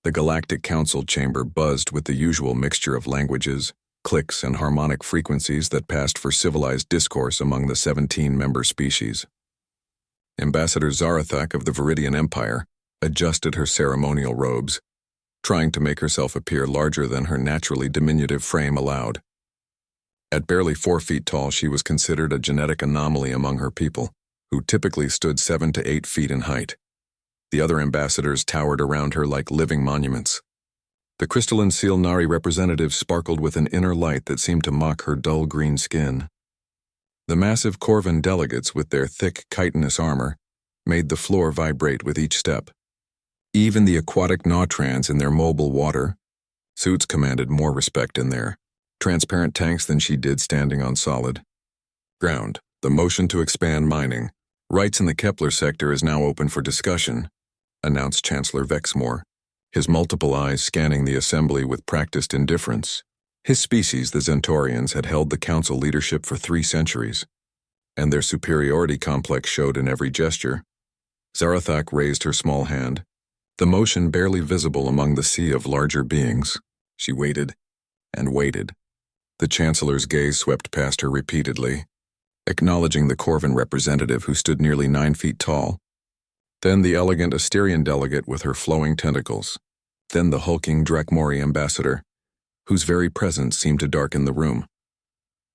The Galactic Council chamber buzzed with the usual mixture of languages, clicks, and harmonic frequencies that passed for civilized discourse among the 17 member species. Ambassador Zarathak of the Viridian Empire adjusted her ceremonial robes, trying to make herself appear larger than her naturally diminutive frame allowed. At barely 4 feet tall, she was considered a genetic anomaly among her people, who typically stood 7 to 8 feet in height. The other ambassadors towered around her like living monuments. The crystalline Seal Nari representative sparkled with an inner light that seemed to mock her dull green skin. The massive Corvan delegates with their thick chitinous armor made the floor vibrate with each step. Even the aquatic Nautrans in their mobile water suits commanded more respect in their transparent tanks than she did standing on solid ground. The motion to expand mining rights in the Kepler sector is now open for discussion, announced Chancellor Vexmore, his multiple eyes scanning the assembly with practiced indifference. His species, the Zentorians, had held the council leadership for 3 centuries, and their superiority complex showed in every gesture. Zarathak raised her small hand, the motion barely visible among the sea of larger beings. She waited and waited. The Chancellor's gaze swept past her repeatedly, acknowledging the Corvan representative who stood nearly 9 feet tall, then the elegant Asterian delegate with her flowing tentacles, then the hulking Drakmori ambassador, whose very presence seemed to darken the room.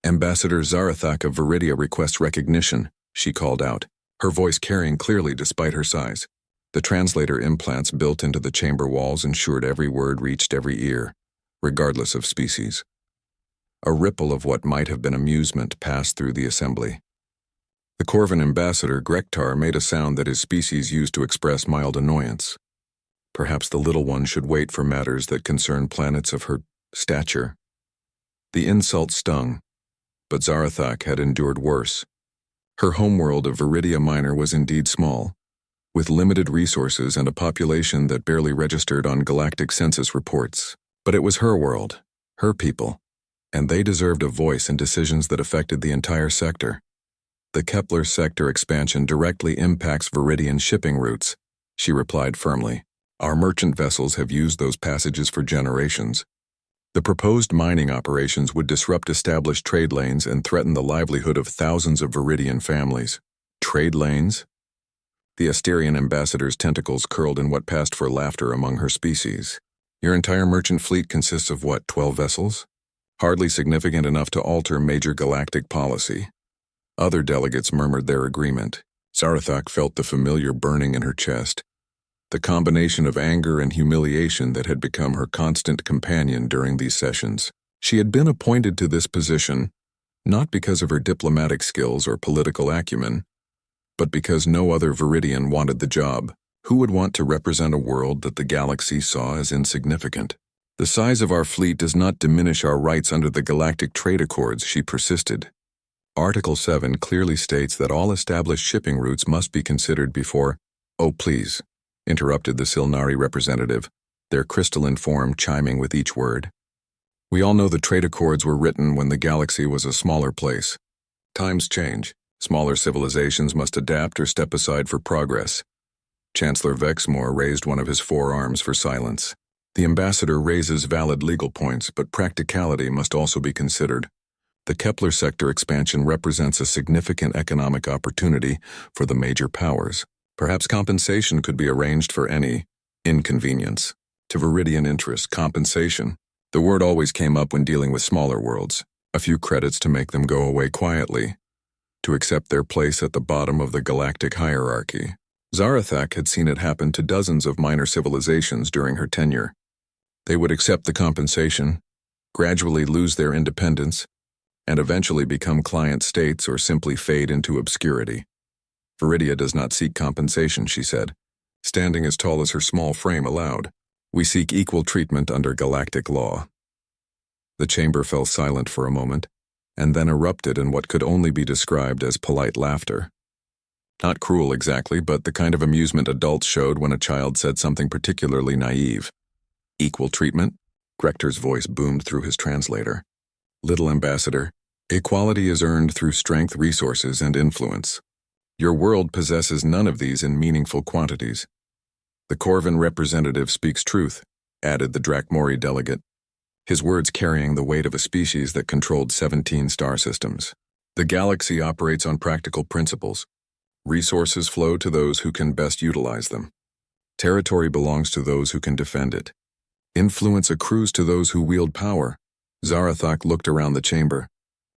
Ambassador Zarathak of Viridia requests recognition, she called out, her voice carrying clearly despite her size. The translator implants built into the chamber walls ensured every word reached every ear, regardless of species. A ripple of what might have been amusement passed through the assembly. The Corvan ambassador, Grektar, made a sound that his species used to express mild annoyance. Perhaps the little one should wait for matters that concern planets of her stature. The insult stung, but Zarathak had endured worse. Her homeworld of Viridia Minor was indeed small, with limited resources and a population that barely registered on galactic census reports. But it was her world, her people, and they deserved a voice in decisions that affected the entire sector. The Kepler sector expansion directly impacts Viridian shipping routes, she replied firmly. Our merchant vessels have used those passages for generations. The proposed mining operations would disrupt established trade lanes and threaten the livelihood of thousands of Viridian families. Trade lanes? The Asterian ambassador's tentacles curled in what passed for laughter among her species. Your entire merchant fleet consists of what, 12 vessels? Hardly significant enough to alter major galactic policy. Other delegates murmured their agreement. Zarathak felt the familiar burning in her chest, the combination of anger and humiliation that had become her constant companion during these sessions. She had been appointed to this position, not because of her diplomatic skills or political acumen, but because no other Viridian wanted the job. Who would want to represent a world that the galaxy saw as insignificant? The size of our fleet does not diminish our rights under the Galactic Trade Accords, she persisted. Article 7 clearly states that all established shipping routes must be considered before— Oh, please, interrupted the Silnari representative, their crystalline form chiming with each word. We all know the trade accords were written when the galaxy was a smaller place. Times change. Smaller civilizations must adapt or step aside for progress. Chancellor Vexmore raised one of his forearms for silence. The ambassador raises valid legal points, but practicality must also be considered. The Kepler sector expansion represents a significant economic opportunity for the major powers. Perhaps compensation could be arranged for any inconvenience. To Viridian interests, compensation. The word always came up when dealing with smaller worlds. A few credits to make them go away quietly, to accept their place at the bottom of the galactic hierarchy. Zarathak had seen it happen to dozens of minor civilizations during her tenure. They would accept the compensation, gradually lose their independence, and eventually become client states or simply fade into obscurity. Viridia does not seek compensation, she said, standing as tall as her small frame allowed. We seek equal treatment under galactic law. The chamber fell silent for a moment, and then erupted in what could only be described as polite laughter. Not cruel exactly, but the kind of amusement adults showed when a child said something particularly naive. Equal treatment? Grektar's voice boomed through his translator. Little ambassador, equality is earned through strength, resources, and influence. Your world possesses none of these in meaningful quantities. The Corvan representative speaks truth, added the Drakmori delegate, his words carrying the weight of a species that controlled 17 star systems. The galaxy operates on practical principles. Resources flow to those who can best utilize them. Territory belongs to those who can defend it. Influence accrues to those who wield power. Zarathak looked around the chamber,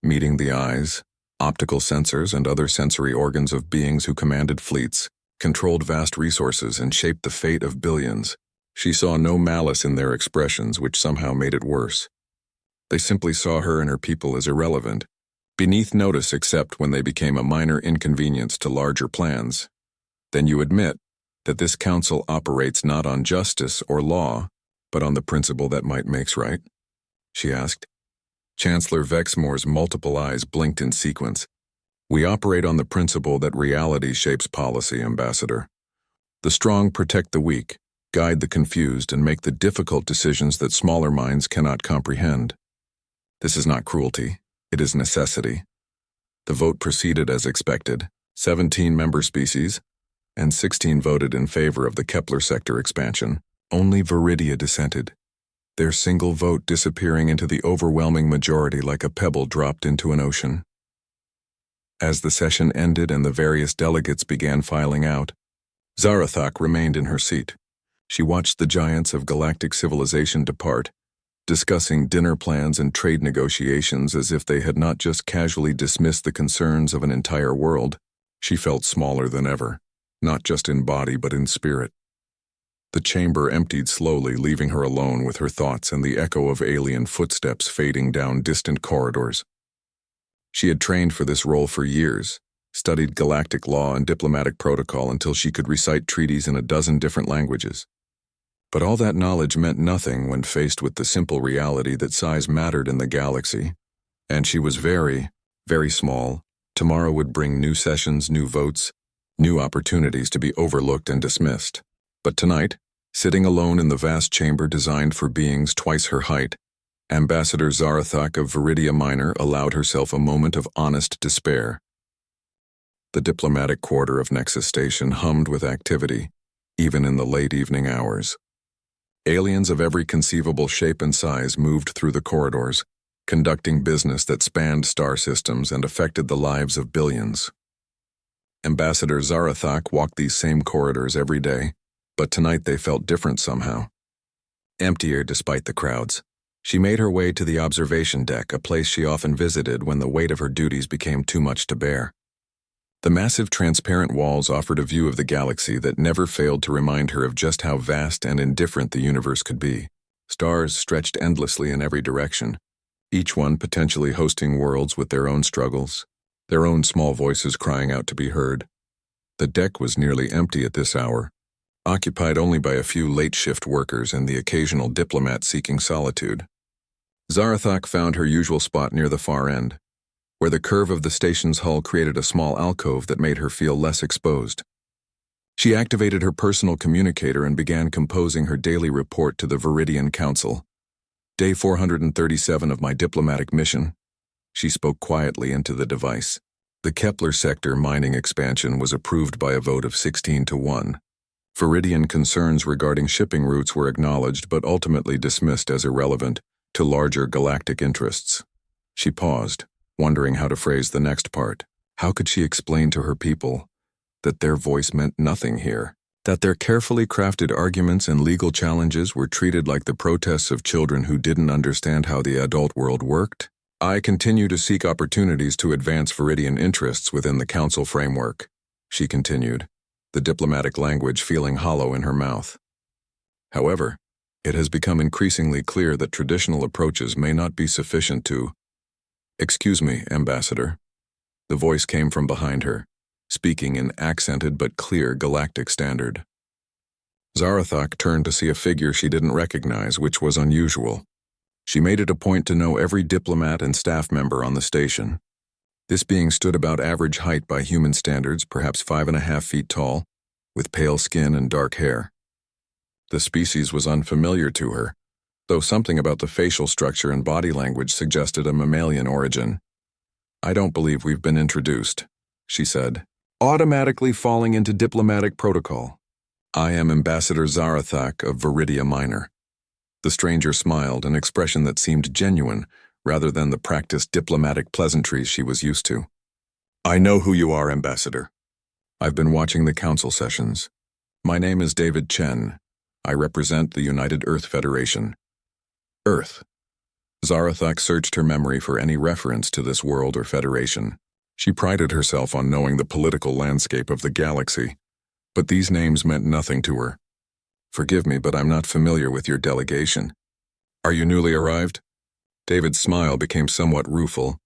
meeting the eyes, optical sensors, and other sensory organs of beings who commanded fleets, controlled vast resources, and shaped the fate of billions. She saw no malice in their expressions, which somehow made it worse. They simply saw her and her people as irrelevant, beneath notice except when they became a minor inconvenience to larger plans. Then you admit that this council operates not on justice or law, but on the principle that might makes right? She asked. Chancellor Vexmore's multiple eyes blinked in sequence. We operate on the principle that reality shapes policy, Ambassador. The strong protect the weak, guide the confused, and make the difficult decisions that smaller minds cannot comprehend. This is not cruelty, it is necessity. The vote proceeded as expected, 17 member species, and 16 voted in favor of the Kepler sector expansion. Only Viridia dissented, their single vote disappearing into the overwhelming majority like a pebble dropped into an ocean. As the session ended and the various delegates began filing out, Zarathak remained in her seat. She watched the giants of galactic civilization depart, discussing dinner plans and trade negotiations as if they had not just casually dismissed the concerns of an entire world. She felt smaller than ever, not just in body but in spirit. The chamber emptied slowly, leaving her alone with her thoughts and the echo of alien footsteps fading down distant corridors. She had trained for this role for years, studied galactic law and diplomatic protocol until she could recite treaties in a dozen different languages. But all that knowledge meant nothing when faced with the simple reality that size mattered in the galaxy. And she was very, very small. Tomorrow would bring new sessions, new votes, new opportunities to be overlooked and dismissed. But tonight, sitting alone in the vast chamber designed for beings twice her height, Ambassador Zarathak of Viridia Minor allowed herself a moment of honest despair. The diplomatic quarter of Nexus Station hummed with activity, even in the late evening hours. Aliens of every conceivable shape and size moved through the corridors, conducting business that spanned star systems and affected the lives of billions. Ambassador Zarathak walked these same corridors every day, but tonight they felt different somehow. Emptier despite the crowds, she made her way to the observation deck, a place she often visited when the weight of her duties became too much to bear. The massive transparent walls offered a view of the galaxy that never failed to remind her of just how vast and indifferent the universe could be. Stars stretched endlessly in every direction, each one potentially hosting worlds with their own struggles, their own small voices crying out to be heard. The deck was nearly empty at this hour, occupied only by a few late-shift workers and the occasional diplomat seeking solitude. Zarathak found her usual spot near the far end, where the curve of the station's hull created a small alcove that made her feel less exposed. She activated her personal communicator and began composing her daily report to the Viridian Council. Day 437 of my diplomatic mission. She spoke quietly into the device. The Kepler sector mining expansion was approved by a vote of 16-1. Viridian concerns regarding shipping routes were acknowledged but ultimately dismissed as irrelevant to larger galactic interests. She paused, wondering how to phrase the next part. How could she explain to her people that their voice meant nothing here? That their carefully crafted arguments and legal challenges were treated like the protests of children who didn't understand how the adult world worked? I continue to seek opportunities to advance Viridian interests within the Council framework, she continued, the diplomatic language feeling hollow in her mouth. However, it has become increasingly clear that traditional approaches may not be sufficient to— Excuse me, Ambassador. The voice came from behind her, speaking in accented but clear galactic standard. Zarathak turned to see a figure she didn't recognize, which was unusual. She made it a point to know every diplomat and staff member on the station. This being stood about average height by human standards, perhaps 5.5 feet tall, with pale skin and dark hair. The species was unfamiliar to her, though something about the facial structure and body language suggested a mammalian origin. I don't believe we've been introduced, she said, automatically falling into diplomatic protocol. I am Ambassador Zarathak of Viridia Minor. The stranger smiled, an expression that seemed genuine, rather than the practiced diplomatic pleasantries she was used to. I know who you are, Ambassador. I've been watching the council sessions. My name is David Chen. I represent the United Earth Federation. Earth. Zarathak searched her memory for any reference to this world or federation. She prided herself on knowing the political landscape of the galaxy, but these names meant nothing to her. Forgive me, but I'm not familiar with your delegation. Are you newly arrived? David's smile became somewhat rueful.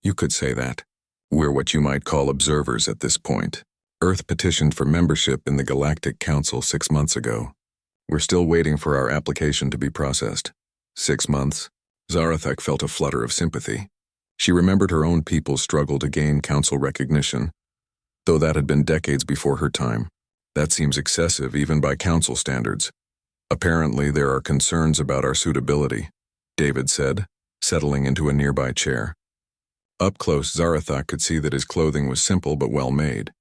You could say that. We're what you might call observers at this point. Earth petitioned for membership in the Galactic Council 6 months ago. We're still waiting for our application to be processed. 6 months? Zarathak felt a flutter of sympathy. She remembered her own people's struggle to gain council recognition, though that had been decades before her time. That seems excessive even by council standards. Apparently, there are concerns about our suitability, David said, settling into a nearby chair. Up close, Zarathak could see that his clothing was simple but well made,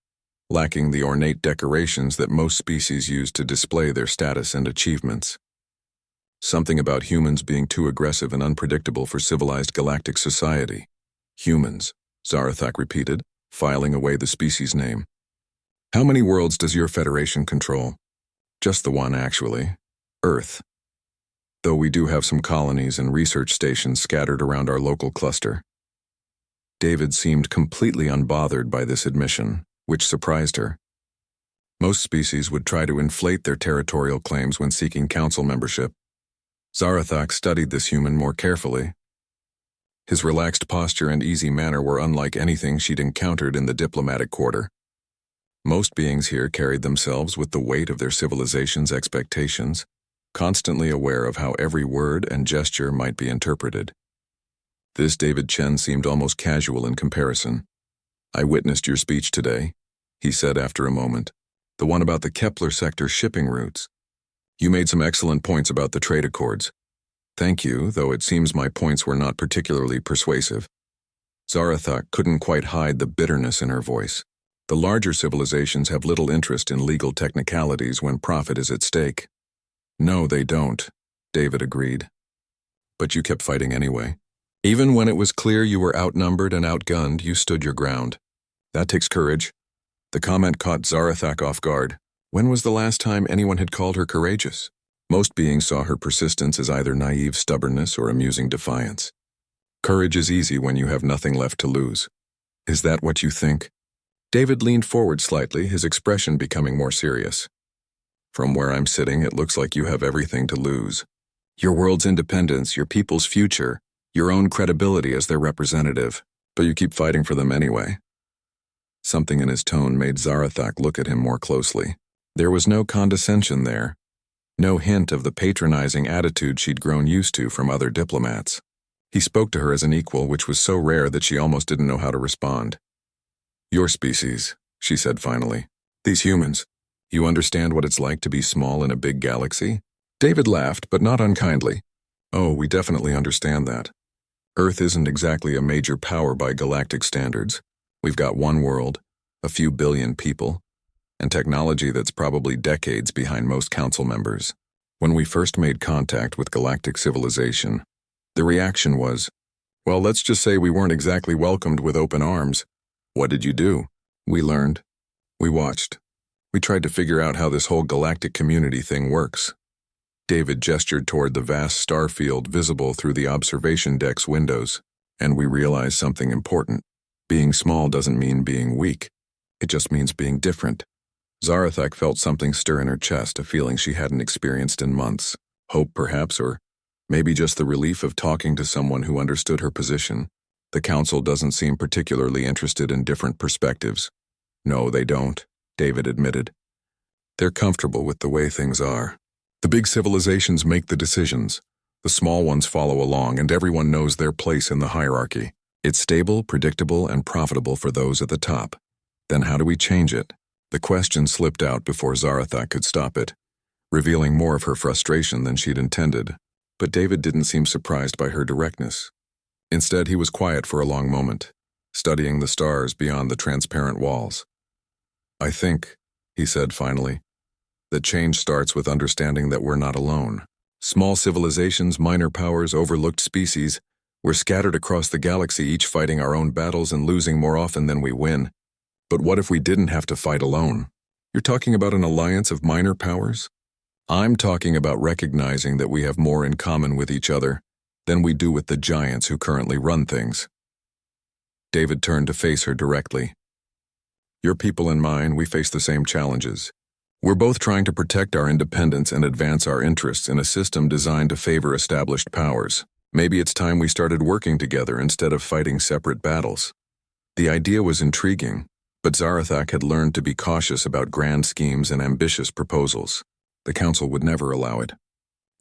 lacking the ornate decorations that most species use to display their status and achievements. Something about humans being too aggressive and unpredictable for civilized galactic society. Humans, Zarathak repeated, filing away the species name. How many worlds does your federation control? Just the one, actually. Earth. Though we do have some colonies and research stations scattered around our local cluster. David seemed completely unbothered by this admission, which surprised her. Most species would try to inflate their territorial claims when seeking council membership. Zarathak studied this human more carefully. His relaxed posture and easy manner were unlike anything she'd encountered in the diplomatic quarter. Most beings here carried themselves with the weight of their civilization's expectations, constantly aware of how every word and gesture might be interpreted. This David Chen seemed almost casual in comparison. I witnessed your speech today, he said after a moment, the one about the Kepler sector shipping routes. You made some excellent points about the trade accords. Thank you, though it seems my points were not particularly persuasive. Zarathak couldn't quite hide the bitterness in her voice. The larger civilizations have little interest in legal technicalities when profit is at stake. No, they don't, David agreed. But you kept fighting anyway. Even when it was clear you were outnumbered and outgunned, you stood your ground. That takes courage. The comment caught Zarathak off guard. When was the last time anyone had called her courageous? Most beings saw her persistence as either naive stubbornness or amusing defiance. Courage is easy when you have nothing left to lose. Is that what you think? David leaned forward slightly, his expression becoming more serious. From where I'm sitting, it looks like you have everything to lose. Your world's independence, your people's future, your own credibility as their representative, but you keep fighting for them anyway. Something in his tone made Zarathak look at him more closely. There was no condescension there, no hint of the patronizing attitude she'd grown used to from other diplomats. He spoke to her as an equal, which was so rare that she almost didn't know how to respond. Your species, she said finally. These humans. You understand what it's like to be small in a big galaxy? David laughed, but not unkindly. Oh, we definitely understand that. Earth isn't exactly a major power by galactic standards. We've got one world, a few billion people, and technology that's probably decades behind most council members. When we first made contact with galactic civilization, the reaction was, well, let's just say we weren't exactly welcomed with open arms. What did you do? We learned. We watched. We tried to figure out how this whole galactic community thing works. David gestured toward the vast star field visible through the observation deck's windows, and we realized something important. Being small doesn't mean being weak. It just means being different. Zarathak felt something stir in her chest, a feeling she hadn't experienced in months. Hope, perhaps, or maybe just the relief of talking to someone who understood her position. The council doesn't seem particularly interested in different perspectives. No, they don't, David admitted. They're comfortable with the way things are. The big civilizations make the decisions. The small ones follow along, and everyone knows their place in the hierarchy. It's stable, predictable, and profitable for those at the top. Then how do we change it? The question slipped out before Zarathak could stop it, revealing more of her frustration than she'd intended. But David didn't seem surprised by her directness. Instead, he was quiet for a long moment, studying the stars beyond the transparent walls. I think, he said finally, that change starts with understanding that we're not alone. Small civilizations, minor powers, overlooked species, we're scattered across the galaxy, each fighting our own battles and losing more often than we win. But what if we didn't have to fight alone? You're talking about an alliance of minor powers? I'm talking about recognizing that we have more in common with each other than we do with the giants who currently run things. David turned to face her directly. Your people and mine, we face the same challenges. We're both trying to protect our independence and advance our interests in a system designed to favor established powers. Maybe it's time we started working together instead of fighting separate battles. The idea was intriguing, but Zarathak had learned to be cautious about grand schemes and ambitious proposals. The council would never allow it.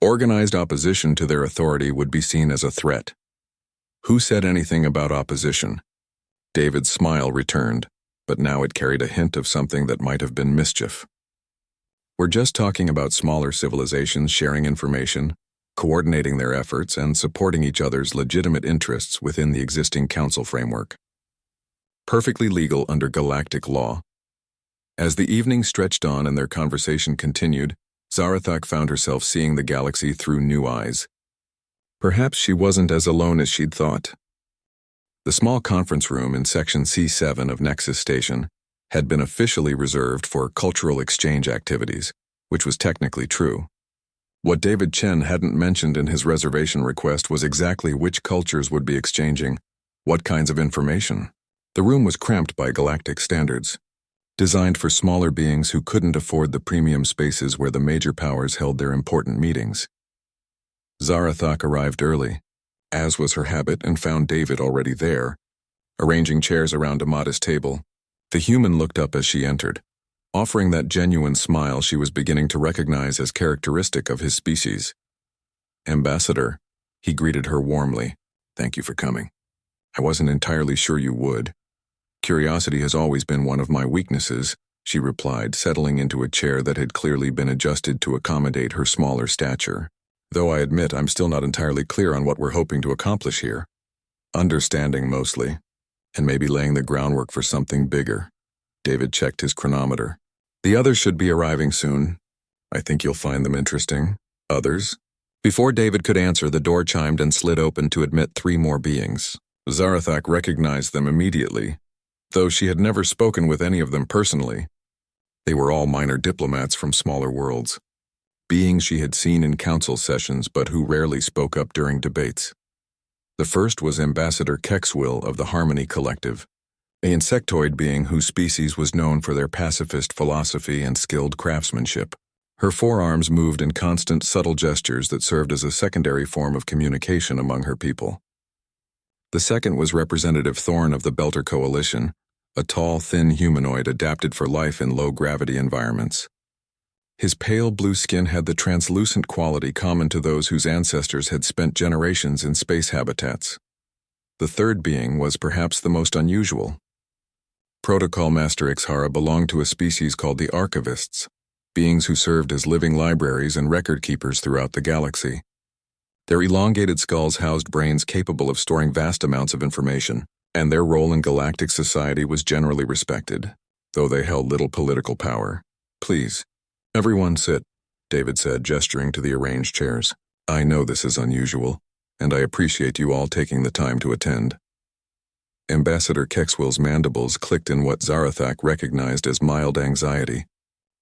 Organized opposition to their authority would be seen as a threat. Who said anything about opposition? David's smile returned, but now it carried a hint of something that might have been mischief. We're just talking about smaller civilizations sharing information, coordinating their efforts, and supporting each other's legitimate interests within the existing council framework. Perfectly legal under galactic law. As the evening stretched on and their conversation continued, Zarathak found herself seeing the galaxy through new eyes. Perhaps she wasn't as alone as she'd thought. The small conference room in Section C7 of Nexus Station had been officially reserved for cultural exchange activities, which was technically true. What David Chen hadn't mentioned in his reservation request was exactly which cultures would be exchanging what kinds of information. The room was cramped by galactic standards, designed for smaller beings who couldn't afford the premium spaces where the major powers held their important meetings. Zarathak arrived early, as was her habit, and found David already there, arranging chairs around a modest table. The human looked up as she entered, offering that genuine smile she was beginning to recognize as characteristic of his species. Ambassador, he greeted her warmly. Thank you for coming. I wasn't entirely sure you would. Curiosity has always been one of my weaknesses, she replied, settling into a chair that had clearly been adjusted to accommodate her smaller stature. Though I admit I'm still not entirely clear on what we're hoping to accomplish here. Understanding mostly, and maybe laying the groundwork for something bigger. David checked his chronometer. The others should be arriving soon. I think you'll find them interesting. Others? Before David could answer, the door chimed and slid open to admit 3 more beings. Zarathak recognized them immediately, though she had never spoken with any of them personally. They were all minor diplomats from smaller worlds, beings she had seen in council sessions but who rarely spoke up during debates. The first was Ambassador Kexwill of the Harmony Collective, an insectoid being whose species was known for their pacifist philosophy and skilled craftsmanship. Her forearms moved in constant, subtle gestures that served as a secondary form of communication among her people. The second was Representative Thorn of the Belter Coalition, a tall, thin humanoid adapted for life in low-gravity environments. His pale blue skin had the translucent quality common to those whose ancestors had spent generations in space habitats. The third being was perhaps the most unusual. Protocol Master Ixhara belonged to a species called the Archivists, beings who served as living libraries and record keepers throughout the galaxy. Their elongated skulls housed brains capable of storing vast amounts of information, and their role in galactic society was generally respected, though they held little political power. Please, everyone sit, David said, gesturing to the arranged chairs. I know this is unusual, and I appreciate you all taking the time to attend. Ambassador Kexwill's mandibles clicked in what Zarathak recognized as mild anxiety.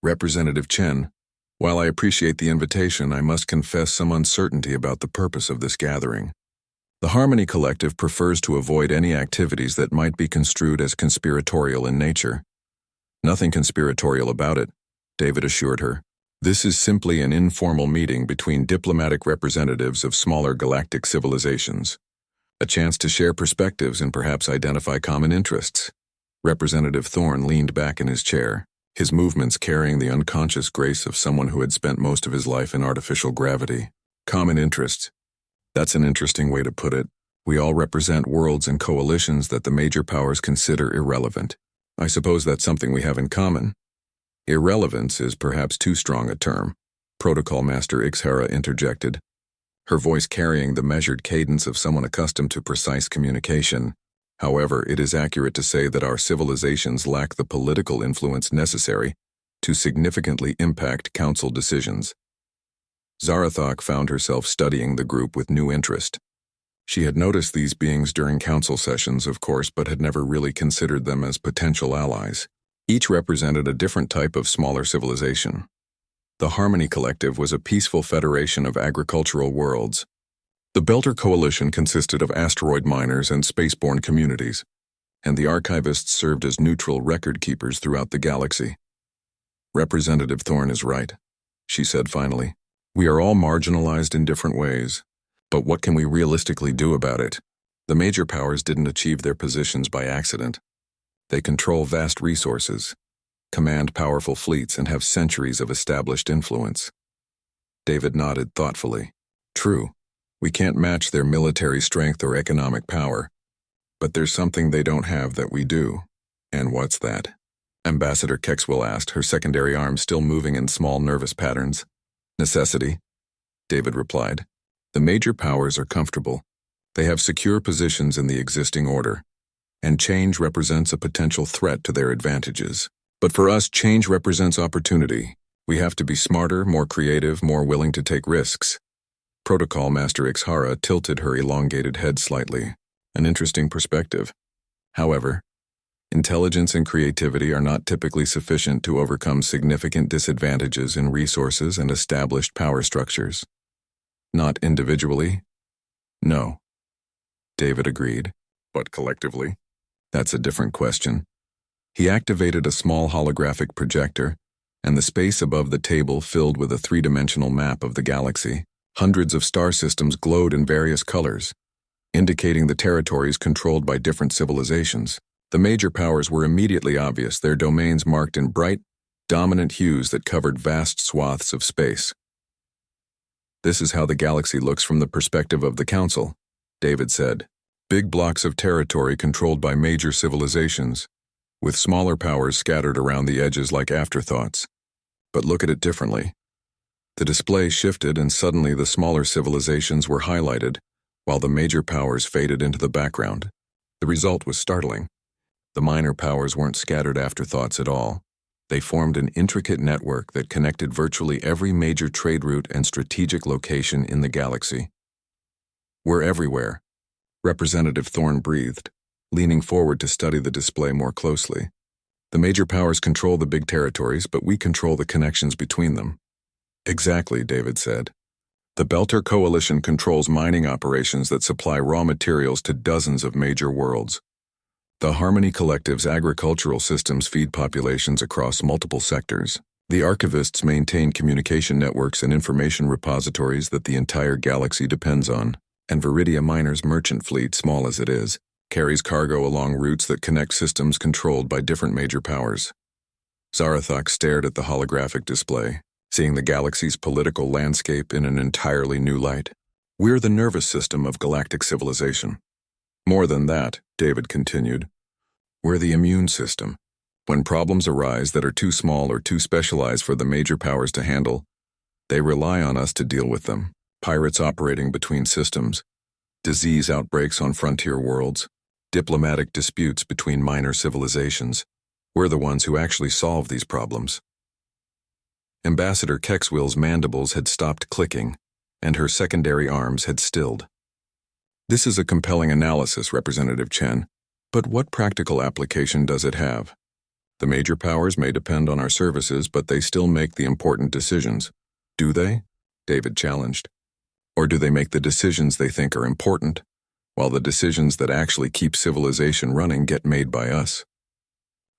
Representative Chen, while I appreciate the invitation, I must confess some uncertainty about the purpose of this gathering. The Harmony Collective prefers to avoid any activities that might be construed as conspiratorial in nature. Nothing conspiratorial about it, David assured her. This is simply an informal meeting between diplomatic representatives of smaller galactic civilizations. A chance to share perspectives and perhaps identify common interests. Representative Thorn leaned back in his chair, his movements carrying the unconscious grace of someone who had spent most of his life in artificial gravity. Common interests. That's an interesting way to put it. We all represent worlds and coalitions that the major powers consider irrelevant. I suppose that's something we have in common. Irrelevance is perhaps too strong a term, Protocol Master Ixhara interjected, her voice carrying the measured cadence of someone accustomed to precise communication. However, it is accurate to say that our civilizations lack the political influence necessary to significantly impact council decisions. Zarathok found herself studying the group with new interest. She had noticed these beings during council sessions, of course, but had never really considered them as potential allies. Each represented a different type of smaller civilization. The Harmony Collective was a peaceful federation of agricultural worlds. The Belter Coalition consisted of asteroid miners and spaceborne communities, and the archivists served as neutral record keepers throughout the galaxy. Representative Thorne is right, she said finally. We are all marginalized in different ways, but what can we realistically do about it? The major powers didn't achieve their positions by accident. They control vast resources, command powerful fleets, and have centuries of established influence. David nodded thoughtfully. True, we can't match their military strength or economic power, but there's something they don't have that we do. And what's that? Ambassador Kexwell asked, her secondary arm still moving in small nervous patterns. Necessity, David replied. The major powers are comfortable. They have secure positions in the existing order, and change represents a potential threat to their advantages. But for us, change represents opportunity. We have to be smarter, more creative, more willing to take risks. Protocol Master Ixhara tilted her elongated head slightly. An interesting perspective. However, intelligence and creativity are not typically sufficient to overcome significant disadvantages in resources and established power structures. Not individually? No. David agreed. But collectively? That's a different question. He activated a small holographic projector, and the space above the table filled with a three-dimensional map of the galaxy. Hundreds of star systems glowed in various colors, indicating the territories controlled by different civilizations. The major powers were immediately obvious, their domains marked in bright, dominant hues that covered vast swaths of space. This is how the galaxy looks from the perspective of the Council, David said. Big blocks of territory controlled by major civilizations, with smaller powers scattered around the edges like afterthoughts. But look at it differently. The display shifted and suddenly the smaller civilizations were highlighted, while the major powers faded into the background. The result was startling. The minor powers weren't scattered afterthoughts at all. They formed an intricate network that connected virtually every major trade route and strategic location in the galaxy. We're everywhere, Representative Thorne breathed, leaning forward to study the display more closely. The major powers control the big territories, but we control the connections between them. Exactly, David said. The Belter Coalition controls mining operations that supply raw materials to dozens of major worlds. The Harmony Collective's agricultural systems feed populations across multiple sectors. The archivists maintain communication networks and information repositories that the entire galaxy depends on. And Viridia Miner's merchant fleet, small as it is, carries cargo along routes that connect systems controlled by different major powers. Zarathok stared at the holographic display, seeing the galaxy's political landscape in an entirely new light. We're the nervous system of galactic civilization. More than that, David continued, we're the immune system. When problems arise that are too small or too specialized for the major powers to handle, they rely on us to deal with them. Pirates operating between systems, disease outbreaks on frontier worlds, diplomatic disputes between minor civilizations. We're the ones who actually solve these problems. Ambassador Kexwell's mandibles had stopped clicking, and her secondary arms had stilled. This is a compelling analysis, Representative Chen, but what practical application does it have? The major powers may depend on our services, but they still make the important decisions. Do they? David challenged. Or do they make the decisions they think are important, while the decisions that actually keep civilization running get made by us?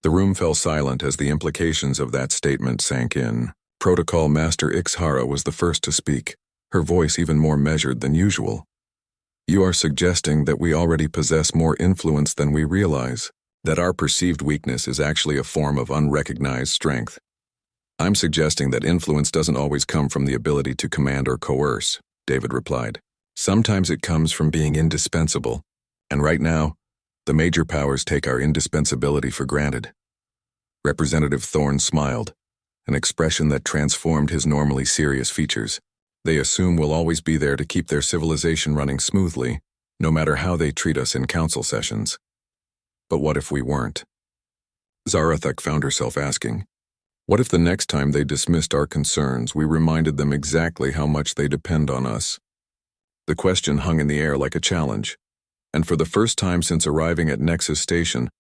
The room fell silent as the implications of that statement sank in. Protocol Master Ixhara was the first to speak, her voice even more measured than usual. You are suggesting that we already possess more influence than we realize, that our perceived weakness is actually a form of unrecognized strength. I'm suggesting that influence doesn't always come from the ability to command or coerce, David replied. Sometimes it comes from being indispensable, and right now, the major powers take our indispensability for granted. Representative Thorne smiled, an expression that transformed his normally serious features. They assume we'll always be there to keep their civilization running smoothly, no matter how they treat us in council sessions. But what if we weren't? Zarathok found herself asking, What if the next time they dismissed our concerns, we reminded them exactly how much they depend on us? The question hung in the air like a challenge, and for the first time since arriving at Nexus Station,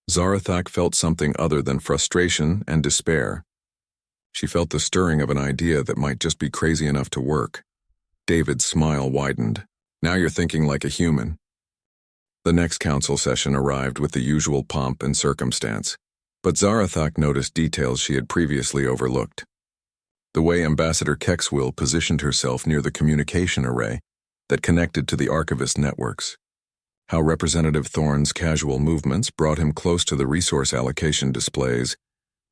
Zarathak felt something other than frustration and despair. She felt the stirring of an idea that might just be crazy enough to work. David's smile widened. Now you're thinking like a human. The next council session arrived with the usual pomp and circumstance, but Zarathak noticed details she had previously overlooked. The way Ambassador Kexwill positioned herself near the communication array that connected to the archivist networks. How Representative Thorne's casual movements brought him close to the resource allocation displays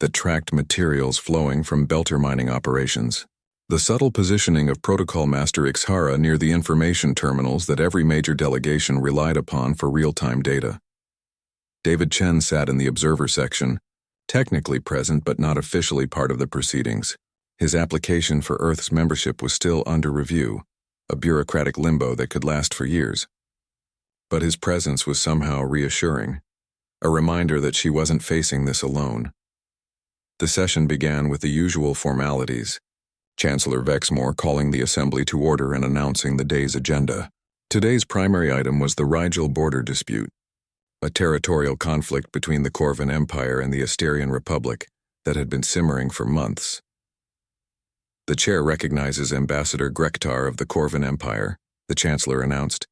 that tracked materials flowing from belter mining operations. The subtle positioning of Protocol Master Ixhara near the information terminals that every major delegation relied upon for real-time data. David Chen sat in the observer section, technically present but not officially part of the proceedings. His application for Earth's membership was still under review, a bureaucratic limbo that could last for years. But his presence was somehow reassuring, a reminder that she wasn't facing this alone. The session began with the usual formalities, Chancellor Vexmore calling the assembly to order and announcing the day's agenda. Today's primary item was the Rigel border dispute, a territorial conflict between the Corvan Empire and the Asterian Republic that had been simmering for months. The chair recognizes Ambassador Grektar of the Corvan Empire, the Chancellor announced,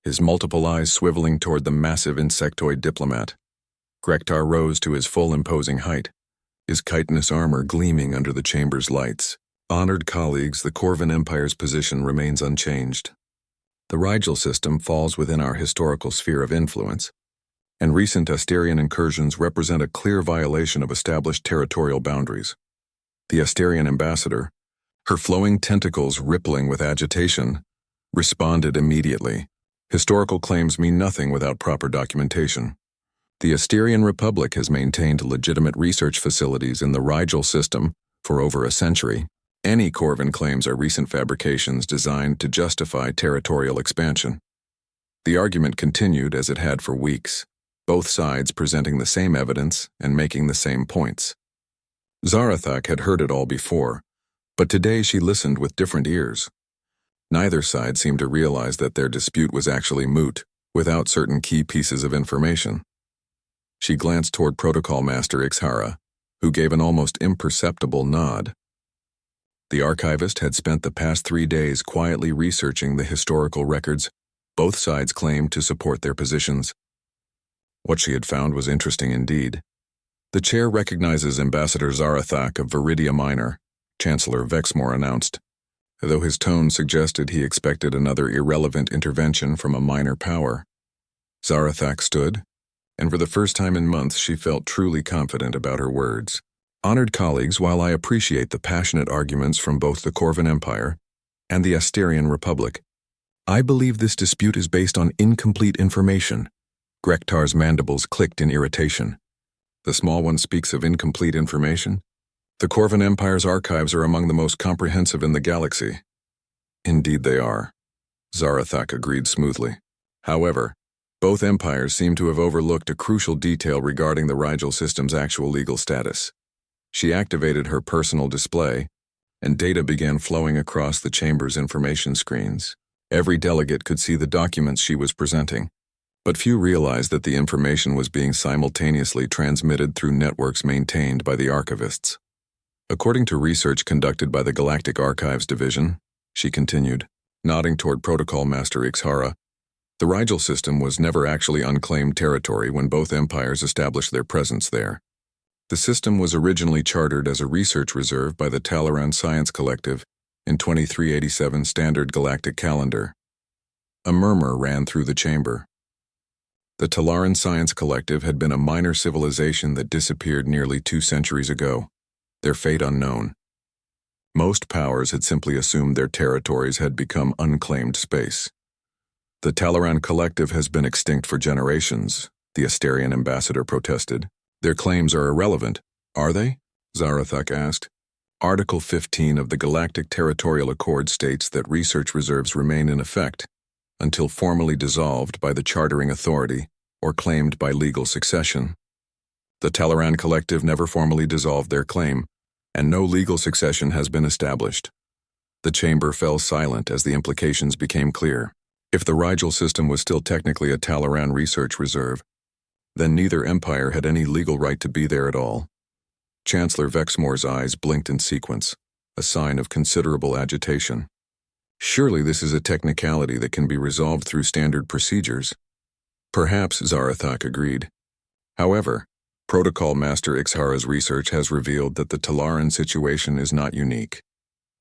his multiple eyes swiveling toward the massive insectoid diplomat. Grektar rose to his full imposing height, his chitinous armor gleaming under the chamber's lights. Honored colleagues, the Corvan Empire's position remains unchanged. The Rigel system falls within our historical sphere of influence, and recent Asterian incursions represent a clear violation of established territorial boundaries. The Asterian ambassador, her flowing tentacles rippling with agitation, responded immediately. Historical claims mean nothing without proper documentation. The Asterian Republic has maintained legitimate research facilities in the Rigel system for over a century. Any Corvan claims are recent fabrications designed to justify territorial expansion. The argument continued as it had for weeks, both sides presenting the same evidence and making the same points. Zarathak had heard it all before, but today she listened with different ears. Neither side seemed to realize that their dispute was actually moot, without certain key pieces of information. She glanced toward Protocol Master Ixhara, who gave an almost imperceptible nod. The archivist had spent the past 3 days quietly researching the historical records both sides claimed to support their positions. What she had found was interesting indeed. The chair recognizes Ambassador Zarathak of Viridia Minor, Chancellor Vexmore announced, though his tone suggested he expected another irrelevant intervention from a minor power. Zarathak stood, and for the first time in months she felt truly confident about her words. Honored colleagues, while I appreciate the passionate arguments from both the Corvan Empire and the Asterian Republic, I believe this dispute is based on incomplete information. Grektar's mandibles clicked in irritation. The small one speaks of incomplete information? The Corvan Empire's archives are among the most comprehensive in the galaxy. Indeed they are, Zarathak agreed smoothly. However, both empires seem to have overlooked a crucial detail regarding the Rigel system's actual legal status. She activated her personal display, and data began flowing across the chamber's information screens. Every delegate could see the documents she was presenting, but few realized that the information was being simultaneously transmitted through networks maintained by the archivists. According to research conducted by the Galactic Archives Division, she continued, nodding toward Protocol Master Ixhara, the Rigel system was never actually unclaimed territory when both empires established their presence there. The system was originally chartered as a research reserve by the Talaran Science Collective in 2387 Standard Galactic Calendar. A murmur ran through the chamber. The Talaran Science Collective had been a minor civilization that disappeared nearly 2 centuries ago, their fate unknown. Most powers had simply assumed their territories had become unclaimed space. The Talaran Collective has been extinct for generations, the Asterian ambassador protested. Their claims are irrelevant, are they? Zarathak asked. Article 15 of the Galactic Territorial Accord states that research reserves remain in effect until formally dissolved by the chartering authority or claimed by legal succession. The Talaran Collective never formally dissolved their claim, and no legal succession has been established. The chamber fell silent as the implications became clear. If the Rigel system was still technically a Talaran research reserve, then neither empire had any legal right to be there at all. Chancellor Vexmore's eyes blinked in sequence, a sign of considerable agitation. Surely this is a technicality that can be resolved through standard procedures. Perhaps, Zarathak agreed. However, Protocol Master Ixhara's research has revealed that the Talaran situation is not unique.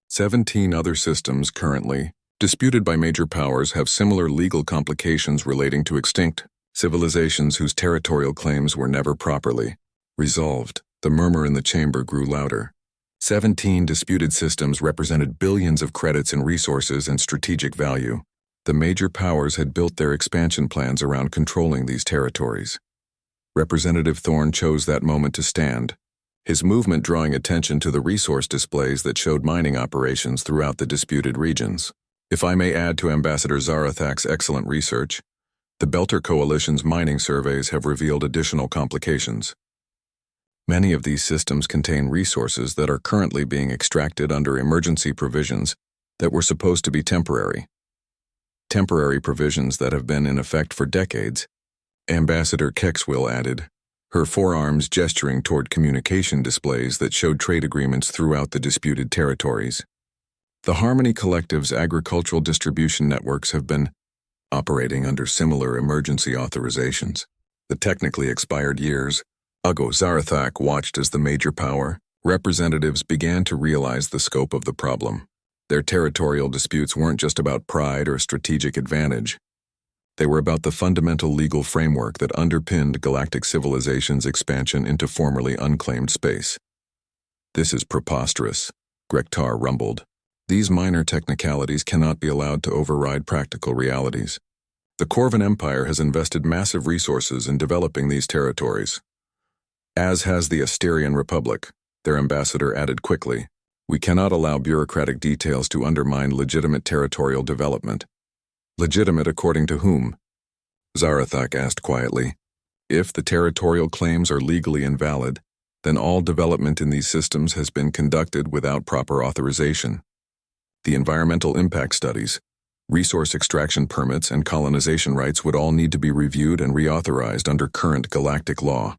17 other systems currently disputed by major powers have similar legal complications relating to extinct civilizations whose territorial claims were never properly resolved. The murmur in the chamber grew louder. 17 disputed systems represented billions of credits in resources and strategic value. The major powers had built their expansion plans around controlling these territories. Representative Thorne chose that moment to stand, his movement drawing attention to the resource displays that showed mining operations throughout the disputed regions. If I may add to Ambassador Zarathak's excellent research, the Belter Coalition's mining surveys have revealed additional complications. Many of these systems contain resources that are currently being extracted under emergency provisions that were supposed to be temporary. Temporary provisions that have been in effect for decades, Ambassador Kexwill added, her forearms gesturing toward communication displays that showed trade agreements throughout the disputed territories. The Harmony Collective's agricultural distribution networks have been operating under similar emergency authorizations. The technically expired years, Ugo Zarathak watched as the major power representatives began to realize the scope of the problem. Their territorial disputes weren't just about pride or strategic advantage. They were about the fundamental legal framework that underpinned galactic civilization's expansion into formerly unclaimed space. This is preposterous, Grektar rumbled. These minor technicalities cannot be allowed to override practical realities. The Corvan Empire has invested massive resources in developing these territories. As has the Asterian Republic, their ambassador added quickly. We cannot allow bureaucratic details to undermine legitimate territorial development. Legitimate according to whom? Zarathak asked quietly. If the territorial claims are legally invalid, then all development in these systems has been conducted without proper authorization. The environmental impact studies, resource extraction permits, and colonization rights would all need to be reviewed and reauthorized under current galactic law.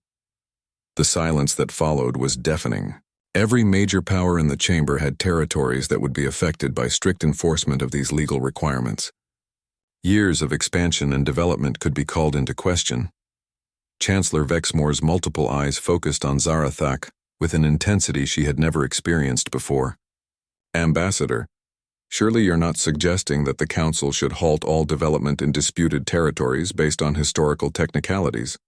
The silence that followed was deafening. Every major power in the chamber had territories that would be affected by strict enforcement of these legal requirements. Years of expansion and development could be called into question. Chancellor Vexmore's multiple eyes focused on Zarathak with an intensity she had never experienced before. Ambassador, surely you're not suggesting that the Council should halt all development in disputed territories based on historical technicalities?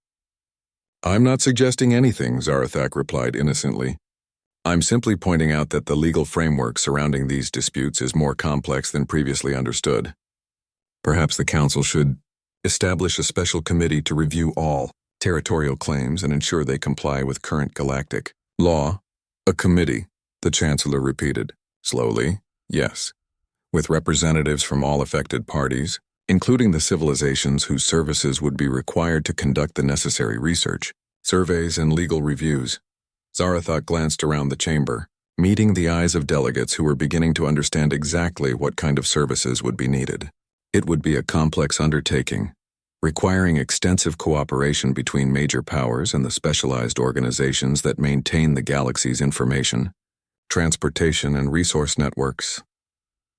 I'm not suggesting anything, Zarathak replied innocently. I'm simply pointing out that the legal framework surrounding these disputes is more complex than previously understood. Perhaps the Council should establish a special committee to review all territorial claims and ensure they comply with current galactic law. A committee, the Chancellor repeated. Slowly, yes. With representatives from all affected parties, including the civilizations whose services would be required to conduct the necessary research, surveys, and legal reviews. Zarathak glanced around the chamber, meeting the eyes of delegates who were beginning to understand exactly what kind of services would be needed. It would be a complex undertaking, requiring extensive cooperation between major powers and the specialized organizations that maintain the galaxy's information, transportation, and resource networks.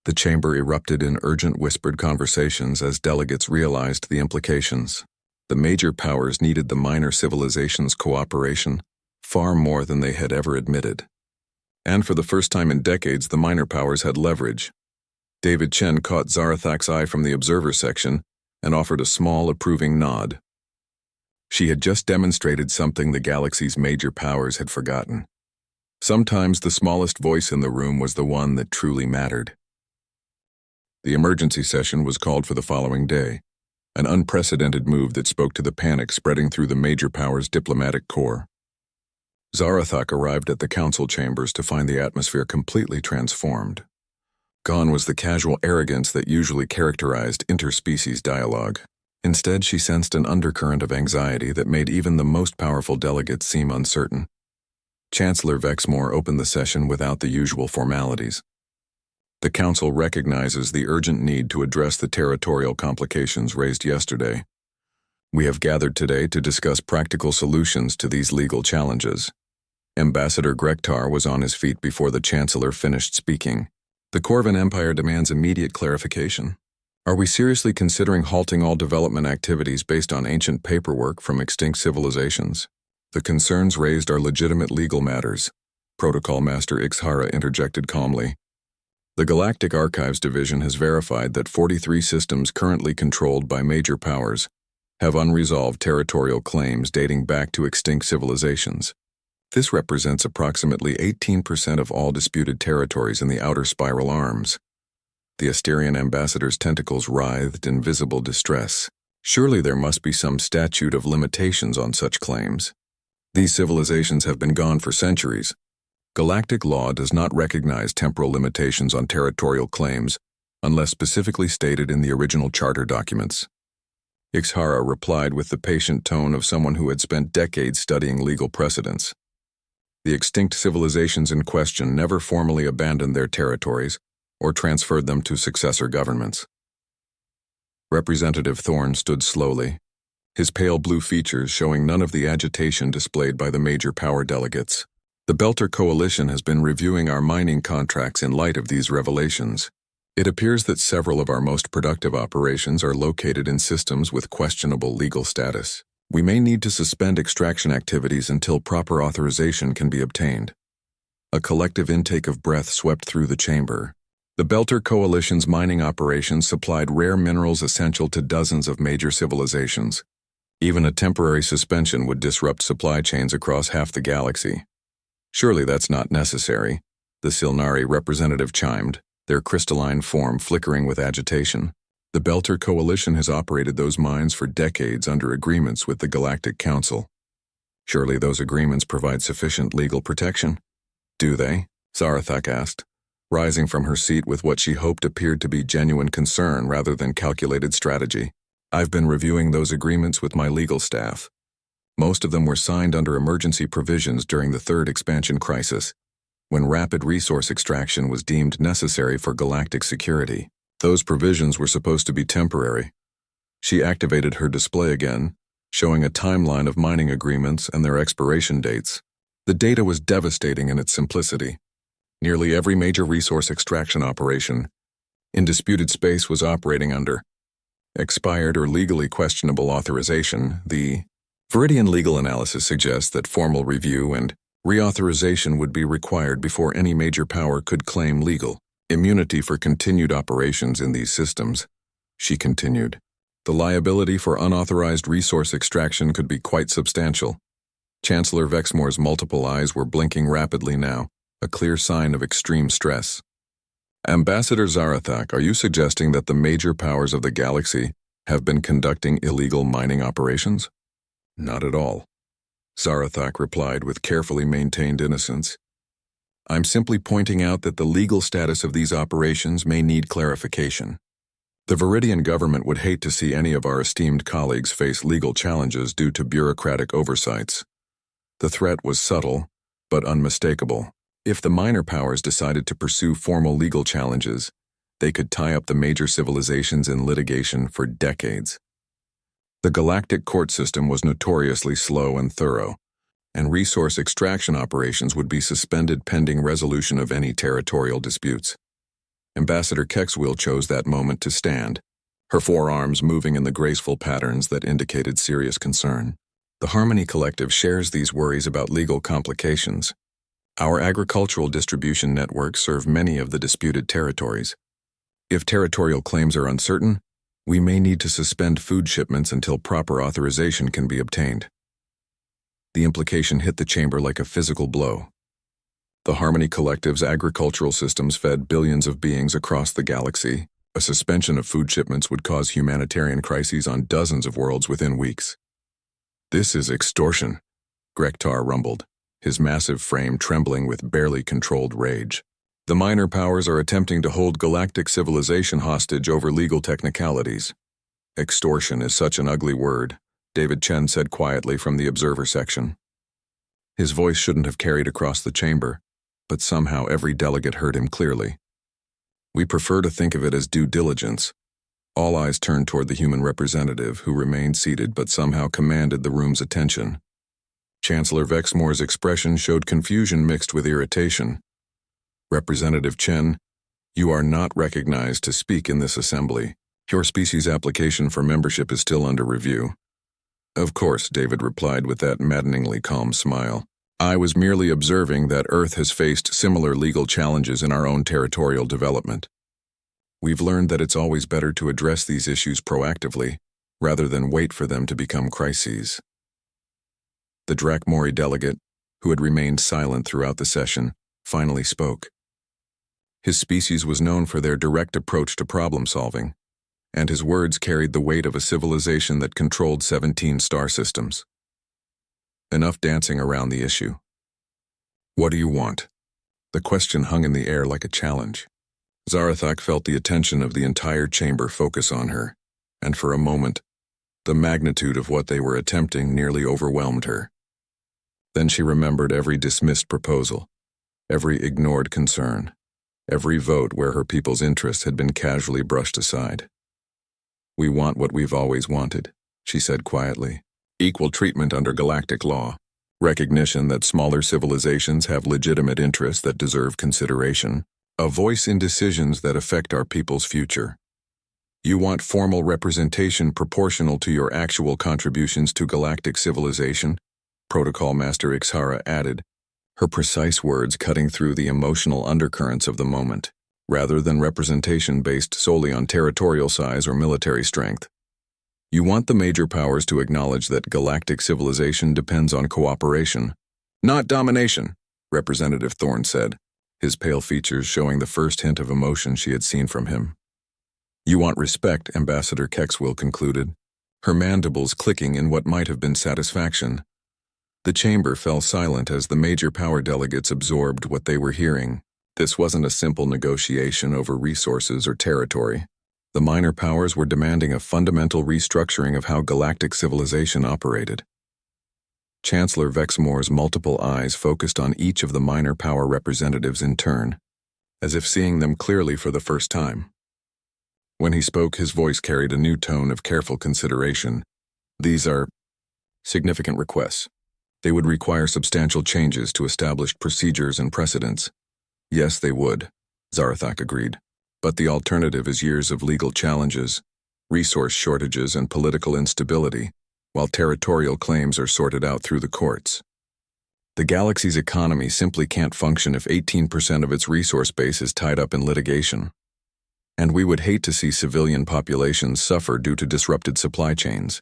The chamber erupted in urgent whispered conversations as delegates realized the implications. The major powers needed the minor civilizations' cooperation far more than they had ever admitted. And for the first time in decades, the minor powers had leverage. David Chen caught Zarathak's eye from the observer section and offered a small, approving nod. She had just demonstrated something the galaxy's major powers had forgotten. Sometimes the smallest voice in the room was the one that truly mattered. The emergency session was called for the following day, an unprecedented move that spoke to the panic spreading through the major powers' diplomatic corps. Zarathak arrived at the council chambers to find the atmosphere completely transformed. Gone was the casual arrogance that usually characterized interspecies dialogue. Instead, she sensed an undercurrent of anxiety that made even the most powerful delegates seem uncertain. Chancellor Vexmore opened the session without the usual formalities. The Council recognizes the urgent need to address the territorial complications raised yesterday. We have gathered today to discuss practical solutions to these legal challenges. Ambassador Grektar was on his feet before the Chancellor finished speaking. The Corvin Empire demands immediate clarification. Are we seriously considering halting all development activities based on ancient paperwork from extinct civilizations? The concerns raised are legitimate legal matters, Protocol Master Ixhara interjected calmly. The Galactic Archives Division has verified that 43 systems currently controlled by major powers have unresolved territorial claims dating back to extinct civilizations. This represents approximately 18% of all disputed territories in the outer spiral arms. The Asterian ambassador's tentacles writhed in visible distress. Surely there must be some statute of limitations on such claims. These civilizations have been gone for centuries. Galactic law does not recognize temporal limitations on territorial claims unless specifically stated in the original charter documents. Ixhara replied with the patient tone of someone who had spent decades studying legal precedents. The extinct civilizations in question never formally abandoned their territories or transferred them to successor governments. Representative Thorne stood slowly, his pale blue features showing none of the agitation displayed by the major power delegates. The Belter Coalition has been reviewing our mining contracts in light of these revelations. It appears that several of our most productive operations are located in systems with questionable legal status. We may need to suspend extraction activities until proper authorization can be obtained. A collective intake of breath swept through the chamber. The Belter Coalition's mining operations supplied rare minerals essential to dozens of major civilizations. Even a temporary suspension would disrupt supply chains across half the galaxy. Surely that's not necessary, the Silnari representative chimed, their crystalline form flickering with agitation. The Belter Coalition has operated those mines for decades under agreements with the Galactic Council. Surely those agreements provide sufficient legal protection? Do they? Zarathak asked, rising from her seat with what she hoped appeared to be genuine concern rather than calculated strategy. I've been reviewing those agreements with my legal staff. Most of them were signed under emergency provisions during the third expansion crisis, when rapid resource extraction was deemed necessary for galactic security. Those provisions were supposed to be temporary. She activated her display again, showing a timeline of mining agreements and their expiration dates. The data was devastating in its simplicity. Nearly every major resource extraction operation in disputed space was operating under expired or legally questionable authorization. The Viridian legal analysis suggests that formal review and reauthorization would be required before any major power could claim legal immunity for continued operations in these systems. She continued. The liability for unauthorized resource extraction could be quite substantial. Chancellor Vexmore's multiple eyes were blinking rapidly now, a clear sign of extreme stress. Ambassador Zarathak, are you suggesting that the major powers of the galaxy have been conducting illegal mining operations? Not at all. Zarathak replied with carefully maintained innocence. I'm simply pointing out that the legal status of these operations may need clarification. The Viridian government would hate to see any of our esteemed colleagues face legal challenges due to bureaucratic oversights. The threat was subtle, but unmistakable. If the minor powers decided to pursue formal legal challenges, they could tie up the major civilizations in litigation for decades. The galactic court system was notoriously slow and thorough, and resource extraction operations would be suspended pending resolution of any territorial disputes. Ambassador Kexwil chose that moment to stand, her forearms moving in the graceful patterns that indicated serious concern. The Harmony Collective shares these worries about legal complications. Our agricultural distribution networks serve many of the disputed territories. If territorial claims are uncertain, we may need to suspend food shipments until proper authorization can be obtained. The implication hit the chamber like a physical blow. The Harmony Collective's agricultural systems fed billions of beings across the galaxy. A suspension of food shipments would cause humanitarian crises on dozens of worlds within weeks. This is extortion, Grektar rumbled, his massive frame trembling with barely controlled rage. The minor powers are attempting to hold galactic civilization hostage over legal technicalities. Extortion is such an ugly word, David Chen said quietly from the observer section. His voice shouldn't have carried across the chamber, but somehow every delegate heard him clearly. We prefer to think of it as due diligence. All eyes turned toward the human representative, who remained seated but somehow commanded the room's attention. Chancellor Vexmore's expression showed confusion mixed with irritation. Representative Chen, you are not recognized to speak in this assembly. Your species' application for membership is still under review. Of course, David replied with that maddeningly calm smile. I was merely observing that Earth has faced similar legal challenges in our own territorial development. We've learned that it's always better to address these issues proactively, rather than wait for them to become crises. The Drakmori delegate, who had remained silent throughout the session, finally spoke. His species was known for their direct approach to problem-solving, and his words carried the weight of a civilization that controlled 17 star systems. Enough dancing around the issue. What do you want? The question hung in the air like a challenge. Zarathak felt the attention of the entire chamber focus on her, and for a moment, the magnitude of what they were attempting nearly overwhelmed her. Then she remembered every dismissed proposal, every ignored concern, every vote where her people's interests had been casually brushed aside. We want what we've always wanted, she said quietly. Equal treatment under galactic law, recognition that smaller civilizations have legitimate interests that deserve consideration, a voice in decisions that affect our people's future. You want formal representation proportional to your actual contributions to galactic civilization? Protocol Master Ixhara added, her precise words cutting through the emotional undercurrents of the moment, rather than representation based solely on territorial size or military strength. You want the major powers to acknowledge that galactic civilization depends on cooperation, not domination, Representative Thorne said, his pale features showing the first hint of emotion she had seen from him. You want respect, Ambassador Kexwill concluded, her mandibles clicking in what might have been satisfaction. The chamber fell silent as the major power delegates absorbed what they were hearing. This wasn't a simple negotiation over resources or territory. The minor powers were demanding a fundamental restructuring of how galactic civilization operated. Chancellor Vexmore's multiple eyes focused on each of the minor power representatives in turn, as if seeing them clearly for the first time. When he spoke, his voice carried a new tone of careful consideration. These are significant requests. They would require substantial changes to established procedures and precedents. Yes, they would, Zarathak agreed. But the alternative is years of legal challenges, resource shortages, and political instability, while territorial claims are sorted out through the courts. The galaxy's economy simply can't function if 18% of its resource base is tied up in litigation. And we would hate to see civilian populations suffer due to disrupted supply chains,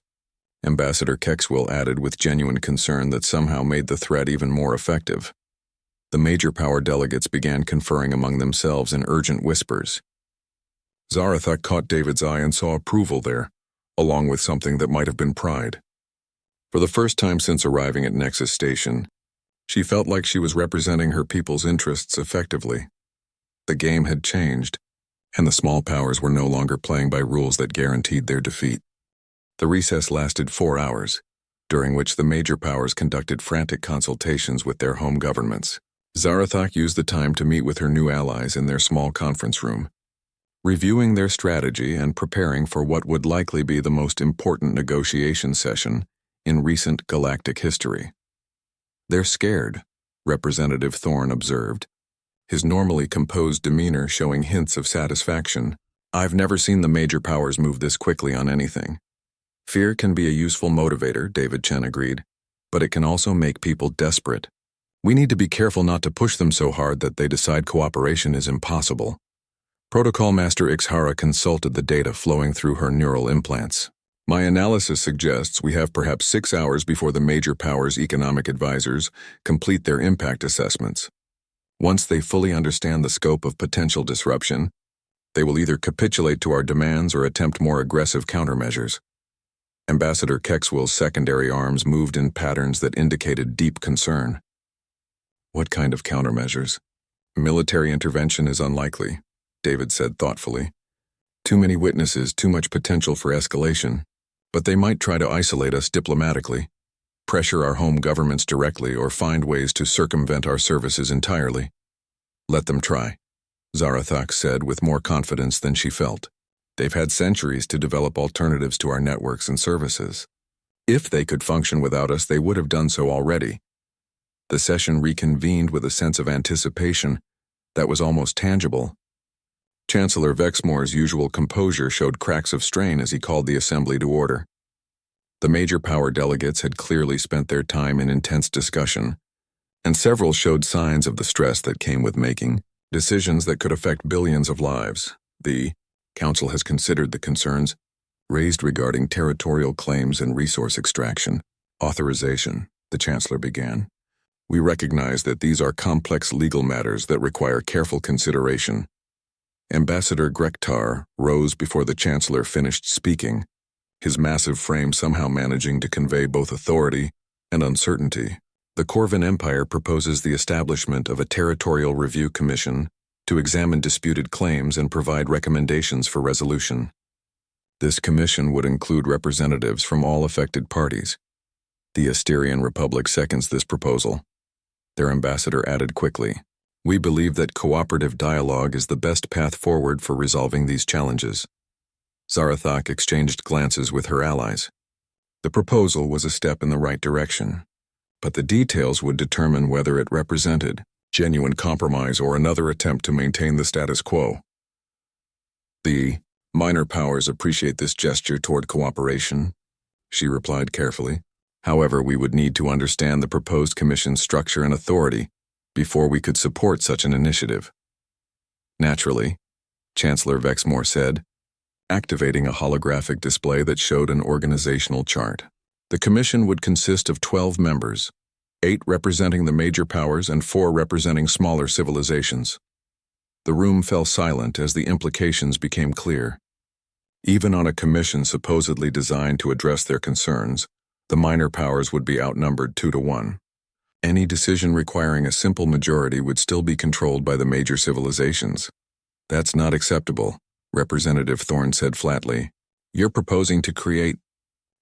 Ambassador Kexwill added with genuine concern that somehow made the threat even more effective. The major power delegates began conferring among themselves in urgent whispers. Zarathak caught David's eye and saw approval there, along with something that might have been pride. For the first time since arriving at Nexus Station, she felt like she was representing her people's interests effectively. The game had changed, and the small powers were no longer playing by rules that guaranteed their defeat. The recess lasted 4 hours, during which the major powers conducted frantic consultations with their home governments. Zarathak used the time to meet with her new allies in their small conference room, reviewing their strategy and preparing for what would likely be the most important negotiation session in recent galactic history. They're scared, Representative Thorne observed, his normally composed demeanor showing hints of satisfaction. I've never seen the major powers move this quickly on anything. Fear can be a useful motivator, David Chen agreed, but it can also make people desperate. We need to be careful not to push them so hard that they decide cooperation is impossible. Protocol Master Ixhara consulted the data flowing through her neural implants. My analysis suggests we have perhaps 6 hours before the major powers' economic advisors complete their impact assessments. Once they fully understand the scope of potential disruption, they will either capitulate to our demands or attempt more aggressive countermeasures. Ambassador Kexwill's secondary arms moved in patterns that indicated deep concern. What kind of countermeasures? Military intervention is unlikely, David said thoughtfully. Too many witnesses, too much potential for escalation. But they might try to isolate us diplomatically. pressure our home governments directly, or find ways to circumvent our services entirely. Let them try, Zarathak said with more confidence than she felt. They've had centuries to develop alternatives to our networks and services. If they could function without us, they would have done so already. The session reconvened with a sense of anticipation that was almost tangible. Chancellor Vexmore's usual composure showed cracks of strain as he called the assembly to order. The major power delegates had clearly spent their time in intense discussion, and several showed signs of the stress that came with making decisions that could affect billions of lives. The Council has considered the concerns raised regarding territorial claims and resource extraction. Authorization, the Chancellor began. We recognize that these are complex legal matters that require careful consideration. Ambassador Grektar rose before the Chancellor finished speaking, his massive frame somehow managing to convey both authority and uncertainty. The Corvin Empire proposes the establishment of a territorial review commission to examine disputed claims and provide recommendations for resolution. This commission would include representatives from all affected parties. The Asterian Republic seconds this proposal. Their ambassador added quickly, "We believe that cooperative dialogue is the best path forward for resolving these challenges." Zarathak exchanged glances with her allies. The proposal was a step in the right direction, but the details would determine whether it represented genuine compromise or another attempt to maintain the status quo. The minor powers appreciate this gesture toward cooperation, she replied carefully. However, we would need to understand the proposed commission's structure and authority before we could support such an initiative. Naturally, Chancellor Vexmore said, activating a holographic display that showed an organizational chart. The commission would consist of 12 members, 8 representing the major powers and 4 representing smaller civilizations. The room fell silent as the implications became clear. Even on a commission supposedly designed to address their concerns, the minor powers would be outnumbered 2-1. Any decision requiring a simple majority would still be controlled by the major civilizations. That's not acceptable, Representative Thorne said flatly. You're proposing to create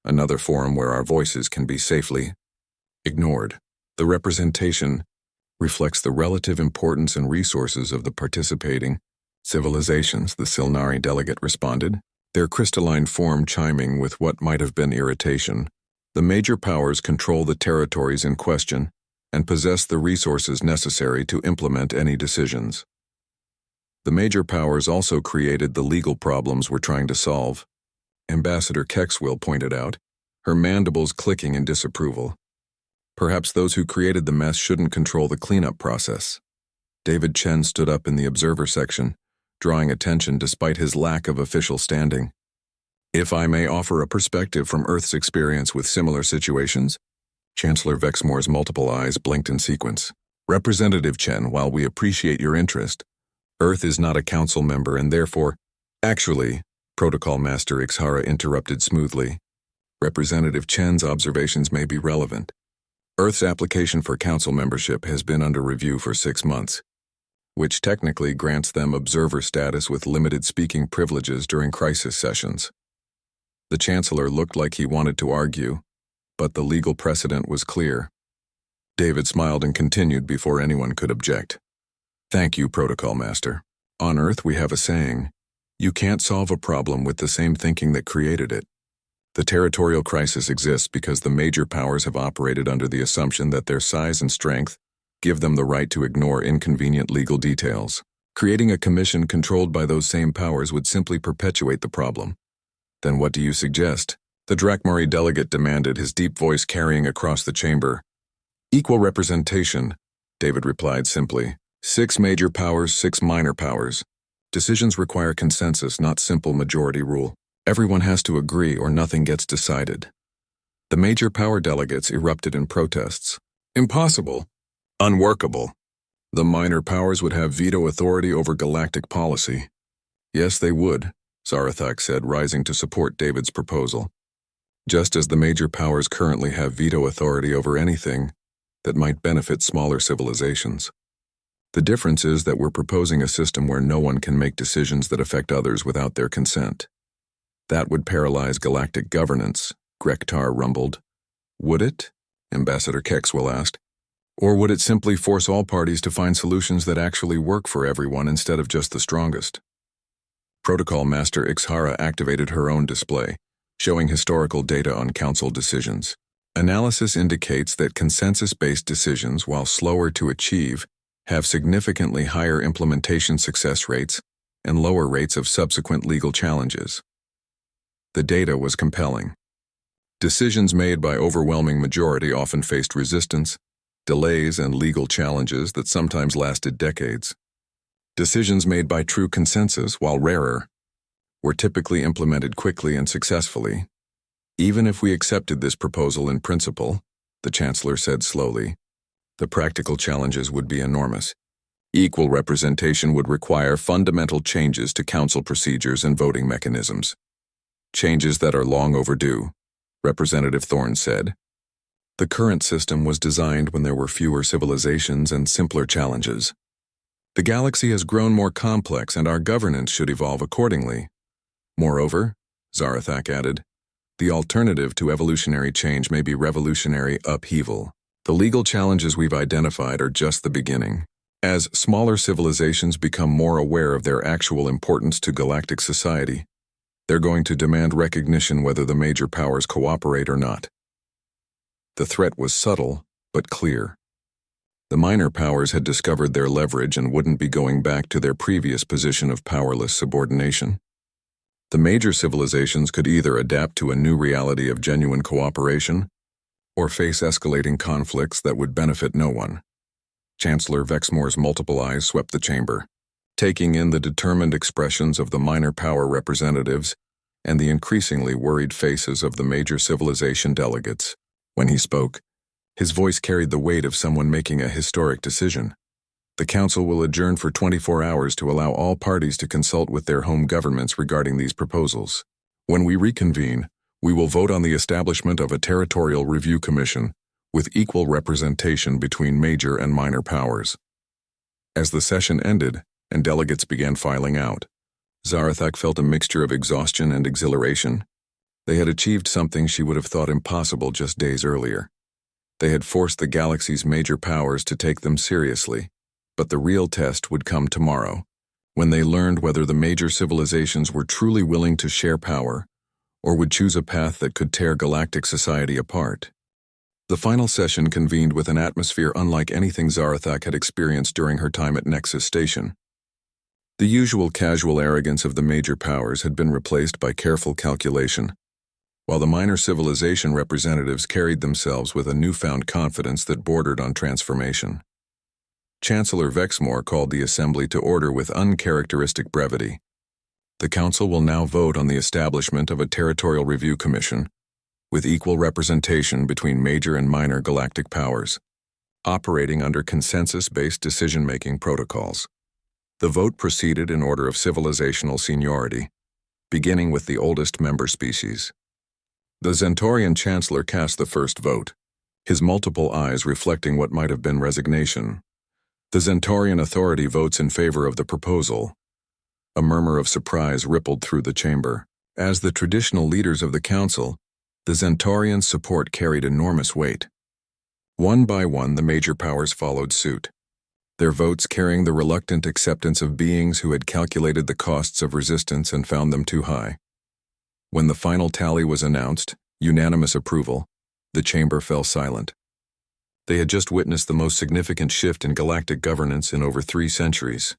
another forum where our voices can be safely ignored. The representation reflects the relative importance and resources of the participating civilizations, the Silnari delegate responded, their crystalline form chiming with what might have been irritation. The major powers control the territories in question and possess the resources necessary to implement any decisions. The major powers also created the legal problems we're trying to solve, Ambassador Kexwill pointed out, her mandibles clicking in disapproval. Perhaps those who created the mess shouldn't control the cleanup process. David Chen stood up in the observer section, drawing attention despite his lack of official standing. If I may offer a perspective from Earth's experience with similar situations, Chancellor Vexmore's multiple eyes blinked in sequence. Representative Chen, while we appreciate your interest, Earth is not a council member and therefore, actually, Protocol Master Ixhara interrupted smoothly. Representative Chen's observations may be relevant. Earth's application for council membership has been under review for 6 months, which technically grants them observer status with limited speaking privileges during crisis sessions. The Chancellor looked like he wanted to argue, but the legal precedent was clear. David smiled and continued before anyone could object. Thank you, Protocol Master. On Earth we have a saying, you can't solve a problem with the same thinking that created it. The territorial crisis exists because the major powers have operated under the assumption that their size and strength give them the right to ignore inconvenient legal details. Creating a commission controlled by those same powers would simply perpetuate the problem. Then what do you suggest? The Drakmari delegate demanded, his deep voice carrying across the chamber. Equal representation, David replied simply. 6 major powers, 6 minor powers. Decisions require consensus, not simple majority rule. Everyone has to agree or nothing gets decided. The major power delegates erupted in protests. Impossible. Unworkable. The minor powers would have veto authority over galactic policy. Yes, they would, Zarathak said, rising to support David's proposal. Just as the major powers currently have veto authority over anything that might benefit smaller civilizations. The difference is that we're proposing a system where no one can make decisions that affect others without their consent. That would paralyze galactic governance, Grektar rumbled. Would it? Ambassador Kexwell asked. Or would it simply force all parties to find solutions that actually work for everyone instead of just the strongest? Protocol Master Ixhara activated her own display, showing historical data on Council decisions. Analysis indicates that consensus-based decisions, while slower to achieve, have significantly higher implementation success rates and lower rates of subsequent legal challenges. The data was compelling. Decisions made by overwhelming majority often faced resistance, delays, and legal challenges that sometimes lasted decades. Decisions made by true consensus, while rarer, were typically implemented quickly and successfully. Even if we accepted this proposal in principle, the Chancellor said slowly, the practical challenges would be enormous. Equal representation would require fundamental changes to Council procedures and voting mechanisms. Changes that are long overdue, Representative Thorne said. The current system was designed when there were fewer civilizations and simpler challenges. The galaxy has grown more complex and our governance should evolve accordingly. Moreover, Zarathak added, the alternative to evolutionary change may be revolutionary upheaval. The legal challenges we've identified are just the beginning. As smaller civilizations become more aware of their actual importance to galactic society, they're going to demand recognition whether the major powers cooperate or not. The threat was subtle, but clear. The minor powers had discovered their leverage and wouldn't be going back to their previous position of powerless subordination. The major civilizations could either adapt to a new reality of genuine cooperation or face escalating conflicts that would benefit no one. Chancellor Vexmore's multiple eyes swept the chamber, taking in the determined expressions of the minor power representatives and the increasingly worried faces of the major civilization delegates. When he spoke, his voice carried the weight of someone making a historic decision. The Council will adjourn for 24 hours to allow all parties to consult with their home governments regarding these proposals. When we reconvene, we will vote on the establishment of a Territorial Review Commission with equal representation between major and minor powers. As the session ended and delegates began filing out, Zarathak felt a mixture of exhaustion and exhilaration. They had achieved something she would have thought impossible just days earlier. They had forced the galaxy's major powers to take them seriously. But the real test would come tomorrow, when they learned whether the major civilizations were truly willing to share power, or would choose a path that could tear galactic society apart. The final session convened with an atmosphere unlike anything Zarathak had experienced during her time at Nexus Station. The usual casual arrogance of the major powers had been replaced by careful calculation, while the minor civilization representatives carried themselves with a newfound confidence that bordered on transformation. Chancellor Vexmore called the Assembly to order with uncharacteristic brevity. The Council will now vote on the establishment of a Territorial Review Commission, with equal representation between major and minor galactic powers, operating under consensus-based decision-making protocols. The vote proceeded in order of civilizational seniority, beginning with the oldest member species. The Zentorian Chancellor cast the first vote, his multiple eyes reflecting what might have been resignation. The Zentorian authority votes in favor of the proposal. A murmur of surprise rippled through the chamber. As the traditional leaders of the Council, the Zentorians' support carried enormous weight. One by one, the major powers followed suit, their votes carrying the reluctant acceptance of beings who had calculated the costs of resistance and found them too high. When the final tally was announced, unanimous approval, the chamber fell silent. They had just witnessed the most significant shift in galactic governance in over 3 centuries.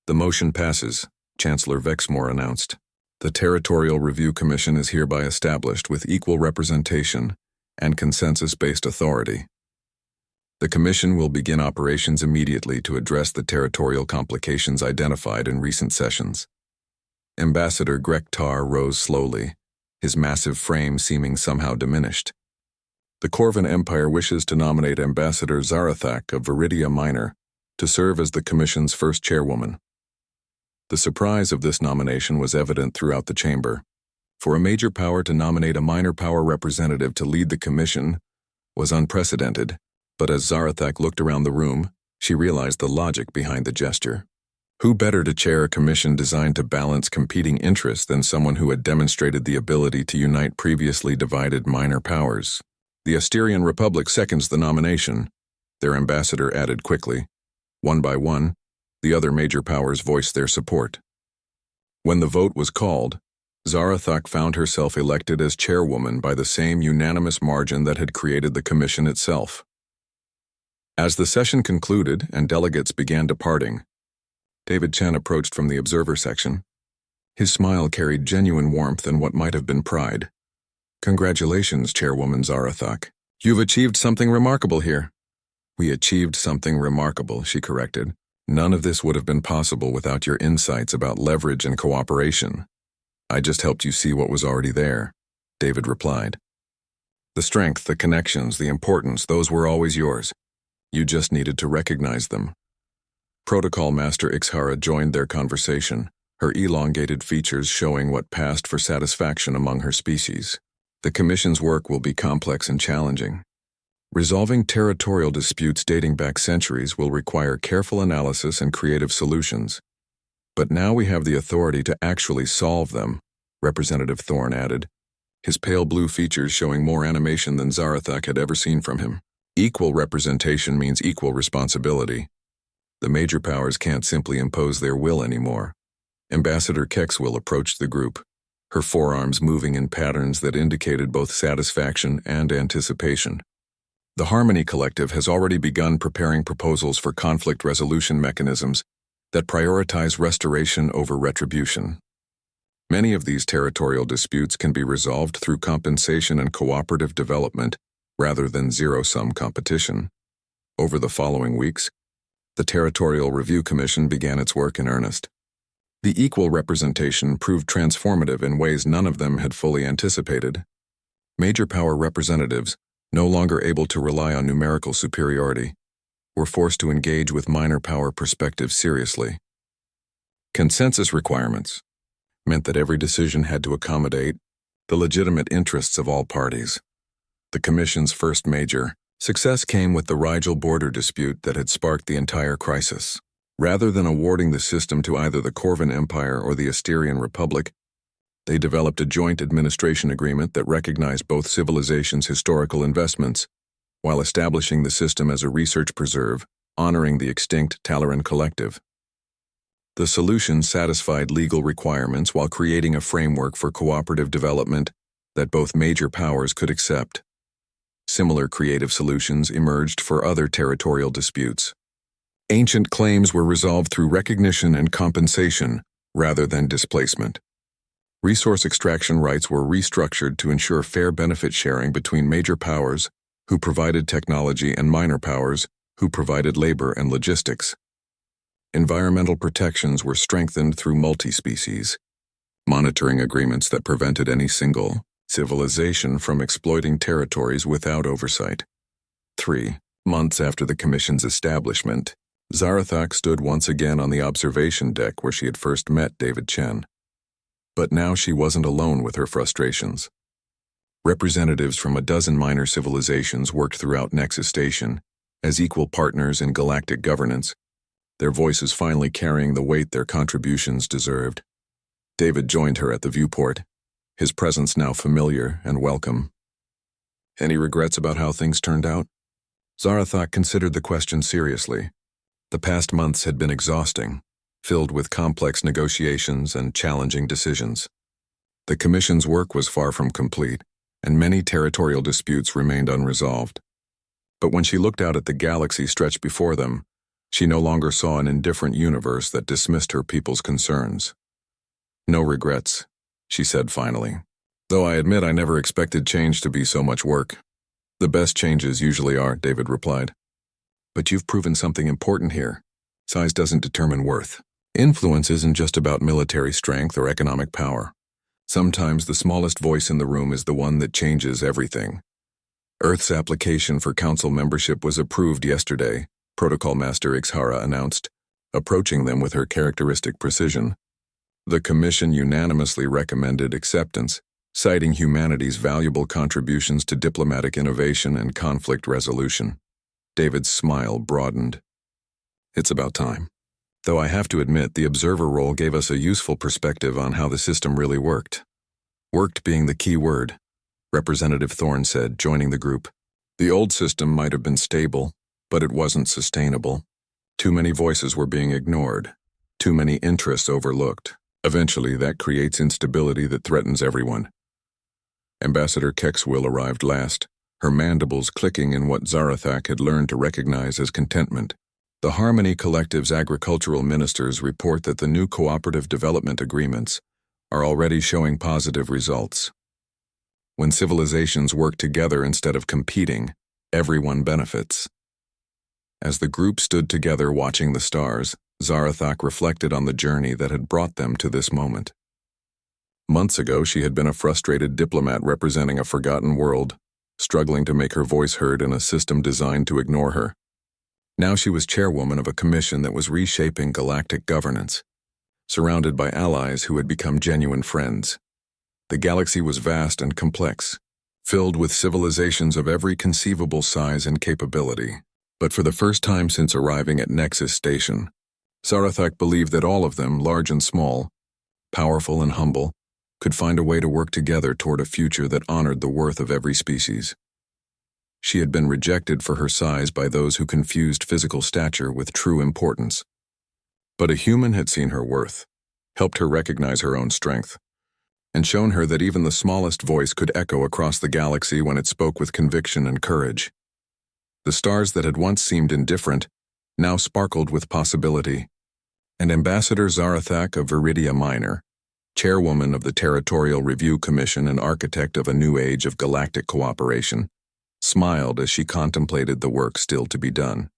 The motion passes, Chancellor Vexmore announced. The Territorial Review Commission is hereby established with equal representation and consensus-based authority. The Commission will begin operations immediately to address the territorial complications identified in recent sessions. Ambassador Grektar rose slowly, his massive frame seeming somehow diminished. The Corvan Empire wishes to nominate Ambassador Zarathak of Viridia Minor to serve as the Commission's first chairwoman. The surprise of this nomination was evident throughout the chamber. For a major power to nominate a minor power representative to lead the Commission was unprecedented, but as Zarathak looked around the room, she realized the logic behind the gesture. Who better to chair a commission designed to balance competing interests than someone who had demonstrated the ability to unite previously divided minor powers? The Asterian Republic seconds the nomination, their ambassador added quickly. One by one, the other major powers voiced their support. When the vote was called, Zarathak found herself elected as chairwoman by the same unanimous margin that had created the commission itself. As the session concluded and delegates began departing, David Chen approached from the observer section. His smile carried genuine warmth and what might have been pride. Congratulations, Chairwoman Zarathak. You've achieved something remarkable here. We achieved something remarkable, she corrected. None of this would have been possible without your insights about leverage and cooperation. I just helped you see what was already there, David replied. The strength, the connections, the importance, those were always yours. You just needed to recognize them. Protocol Master Ixhara joined their conversation, her elongated features showing what passed for satisfaction among her species. The Commission's work will be complex and challenging. Resolving territorial disputes dating back centuries will require careful analysis and creative solutions. But now we have the authority to actually solve them, Representative Thorne added, his pale blue features showing more animation than Zarathak had ever seen from him. Equal representation means equal responsibility. The major powers can't simply impose their will anymore. Ambassador Kexwill approached the group, her forearms moving in patterns that indicated both satisfaction and anticipation. The Harmony Collective has already begun preparing proposals for conflict resolution mechanisms that prioritize restoration over retribution. Many of these territorial disputes can be resolved through compensation and cooperative development rather than zero-sum competition. Over the following weeks, the Territorial Review Commission began its work in earnest. The equal representation proved transformative in ways none of them had fully anticipated. Major power representatives, no longer able to rely on numerical superiority, were forced to engage with minor power perspectives seriously. Consensus requirements meant that every decision had to accommodate the legitimate interests of all parties. The Commission's first major success came with the Rigel border dispute that had sparked the entire crisis. Rather than awarding the system to either the Corvin Empire or the Asterian Republic, they developed a joint administration agreement that recognized both civilizations' historical investments, while establishing the system as a research preserve, honoring the extinct Talaran Collective. The solution satisfied legal requirements while creating a framework for cooperative development that both major powers could accept. Similar creative solutions emerged for other territorial disputes. Ancient claims were resolved through recognition and compensation rather than displacement. Resource extraction rights were restructured to ensure fair benefit sharing between major powers who provided technology and minor powers who provided labor and logistics. Environmental protections were strengthened through multi-species monitoring agreements that prevented any single civilization from exploiting territories without oversight. 3 months after the Commission's establishment, Zarathak stood once again on the observation deck where she had first met David Chen. But now she wasn't alone with her frustrations. Representatives from a dozen minor civilizations worked throughout Nexus Station as equal partners in galactic governance, their voices finally carrying the weight their contributions deserved. David joined her at the viewport, his presence now familiar and welcome. Any regrets about how things turned out? Zarathak considered the question seriously. The past months had been exhausting, filled with complex negotiations and challenging decisions. The Commission's work was far from complete, and many territorial disputes remained unresolved. But when she looked out at the galaxy stretched before them, she no longer saw an indifferent universe that dismissed her people's concerns. No regrets, she said finally. Though I admit I never expected change to be so much work. The best changes usually are, David replied. But you've proven something important here. Size doesn't determine worth. Influence isn't just about military strength or economic power. Sometimes the smallest voice in the room is the one that changes everything. Earth's application for Council membership was approved yesterday, Protocol Master Ixhara announced, approaching them with her characteristic precision. The Commission unanimously recommended acceptance, citing humanity's valuable contributions to diplomatic innovation and conflict resolution. David's smile broadened. It's about time. Though I have to admit, the observer role gave us a useful perspective on how the system really worked. Worked being the key word. Representative Thorne said, joining the group. The old system might have been stable, but it wasn't sustainable. Too many voices were being ignored. Too many interests overlooked. Eventually, that creates instability that threatens everyone. Ambassador Kexwill arrived last, her mandibles clicking in what Zarathak had learned to recognize as contentment. The Harmony Collective's agricultural ministers report that the new cooperative development agreements are already showing positive results. When civilizations work together instead of competing, everyone benefits. As the group stood together watching the stars, Zarathak reflected on the journey that had brought them to this moment. Months ago, she had been a frustrated diplomat representing a forgotten world, struggling to make her voice heard in a system designed to ignore her. Now she was chairwoman of a commission that was reshaping galactic governance, surrounded by allies who had become genuine friends. The galaxy was vast and complex, filled with civilizations of every conceivable size and capability. But for the first time since arriving at Nexus Station, Zarathak believed that all of them, large and small, powerful and humble, could find a way to work together toward a future that honored the worth of every species. She had been rejected for her size by those who confused physical stature with true importance. But a human had seen her worth, helped her recognize her own strength, and shown her that even the smallest voice could echo across the galaxy when it spoke with conviction and courage. The stars that had once seemed indifferent now sparkled with possibility, and Ambassador Zarathak of Viridia Minor, chairwoman of the Territorial Review Commission and architect of a new age of galactic cooperation, smiled as she contemplated the work still to be done.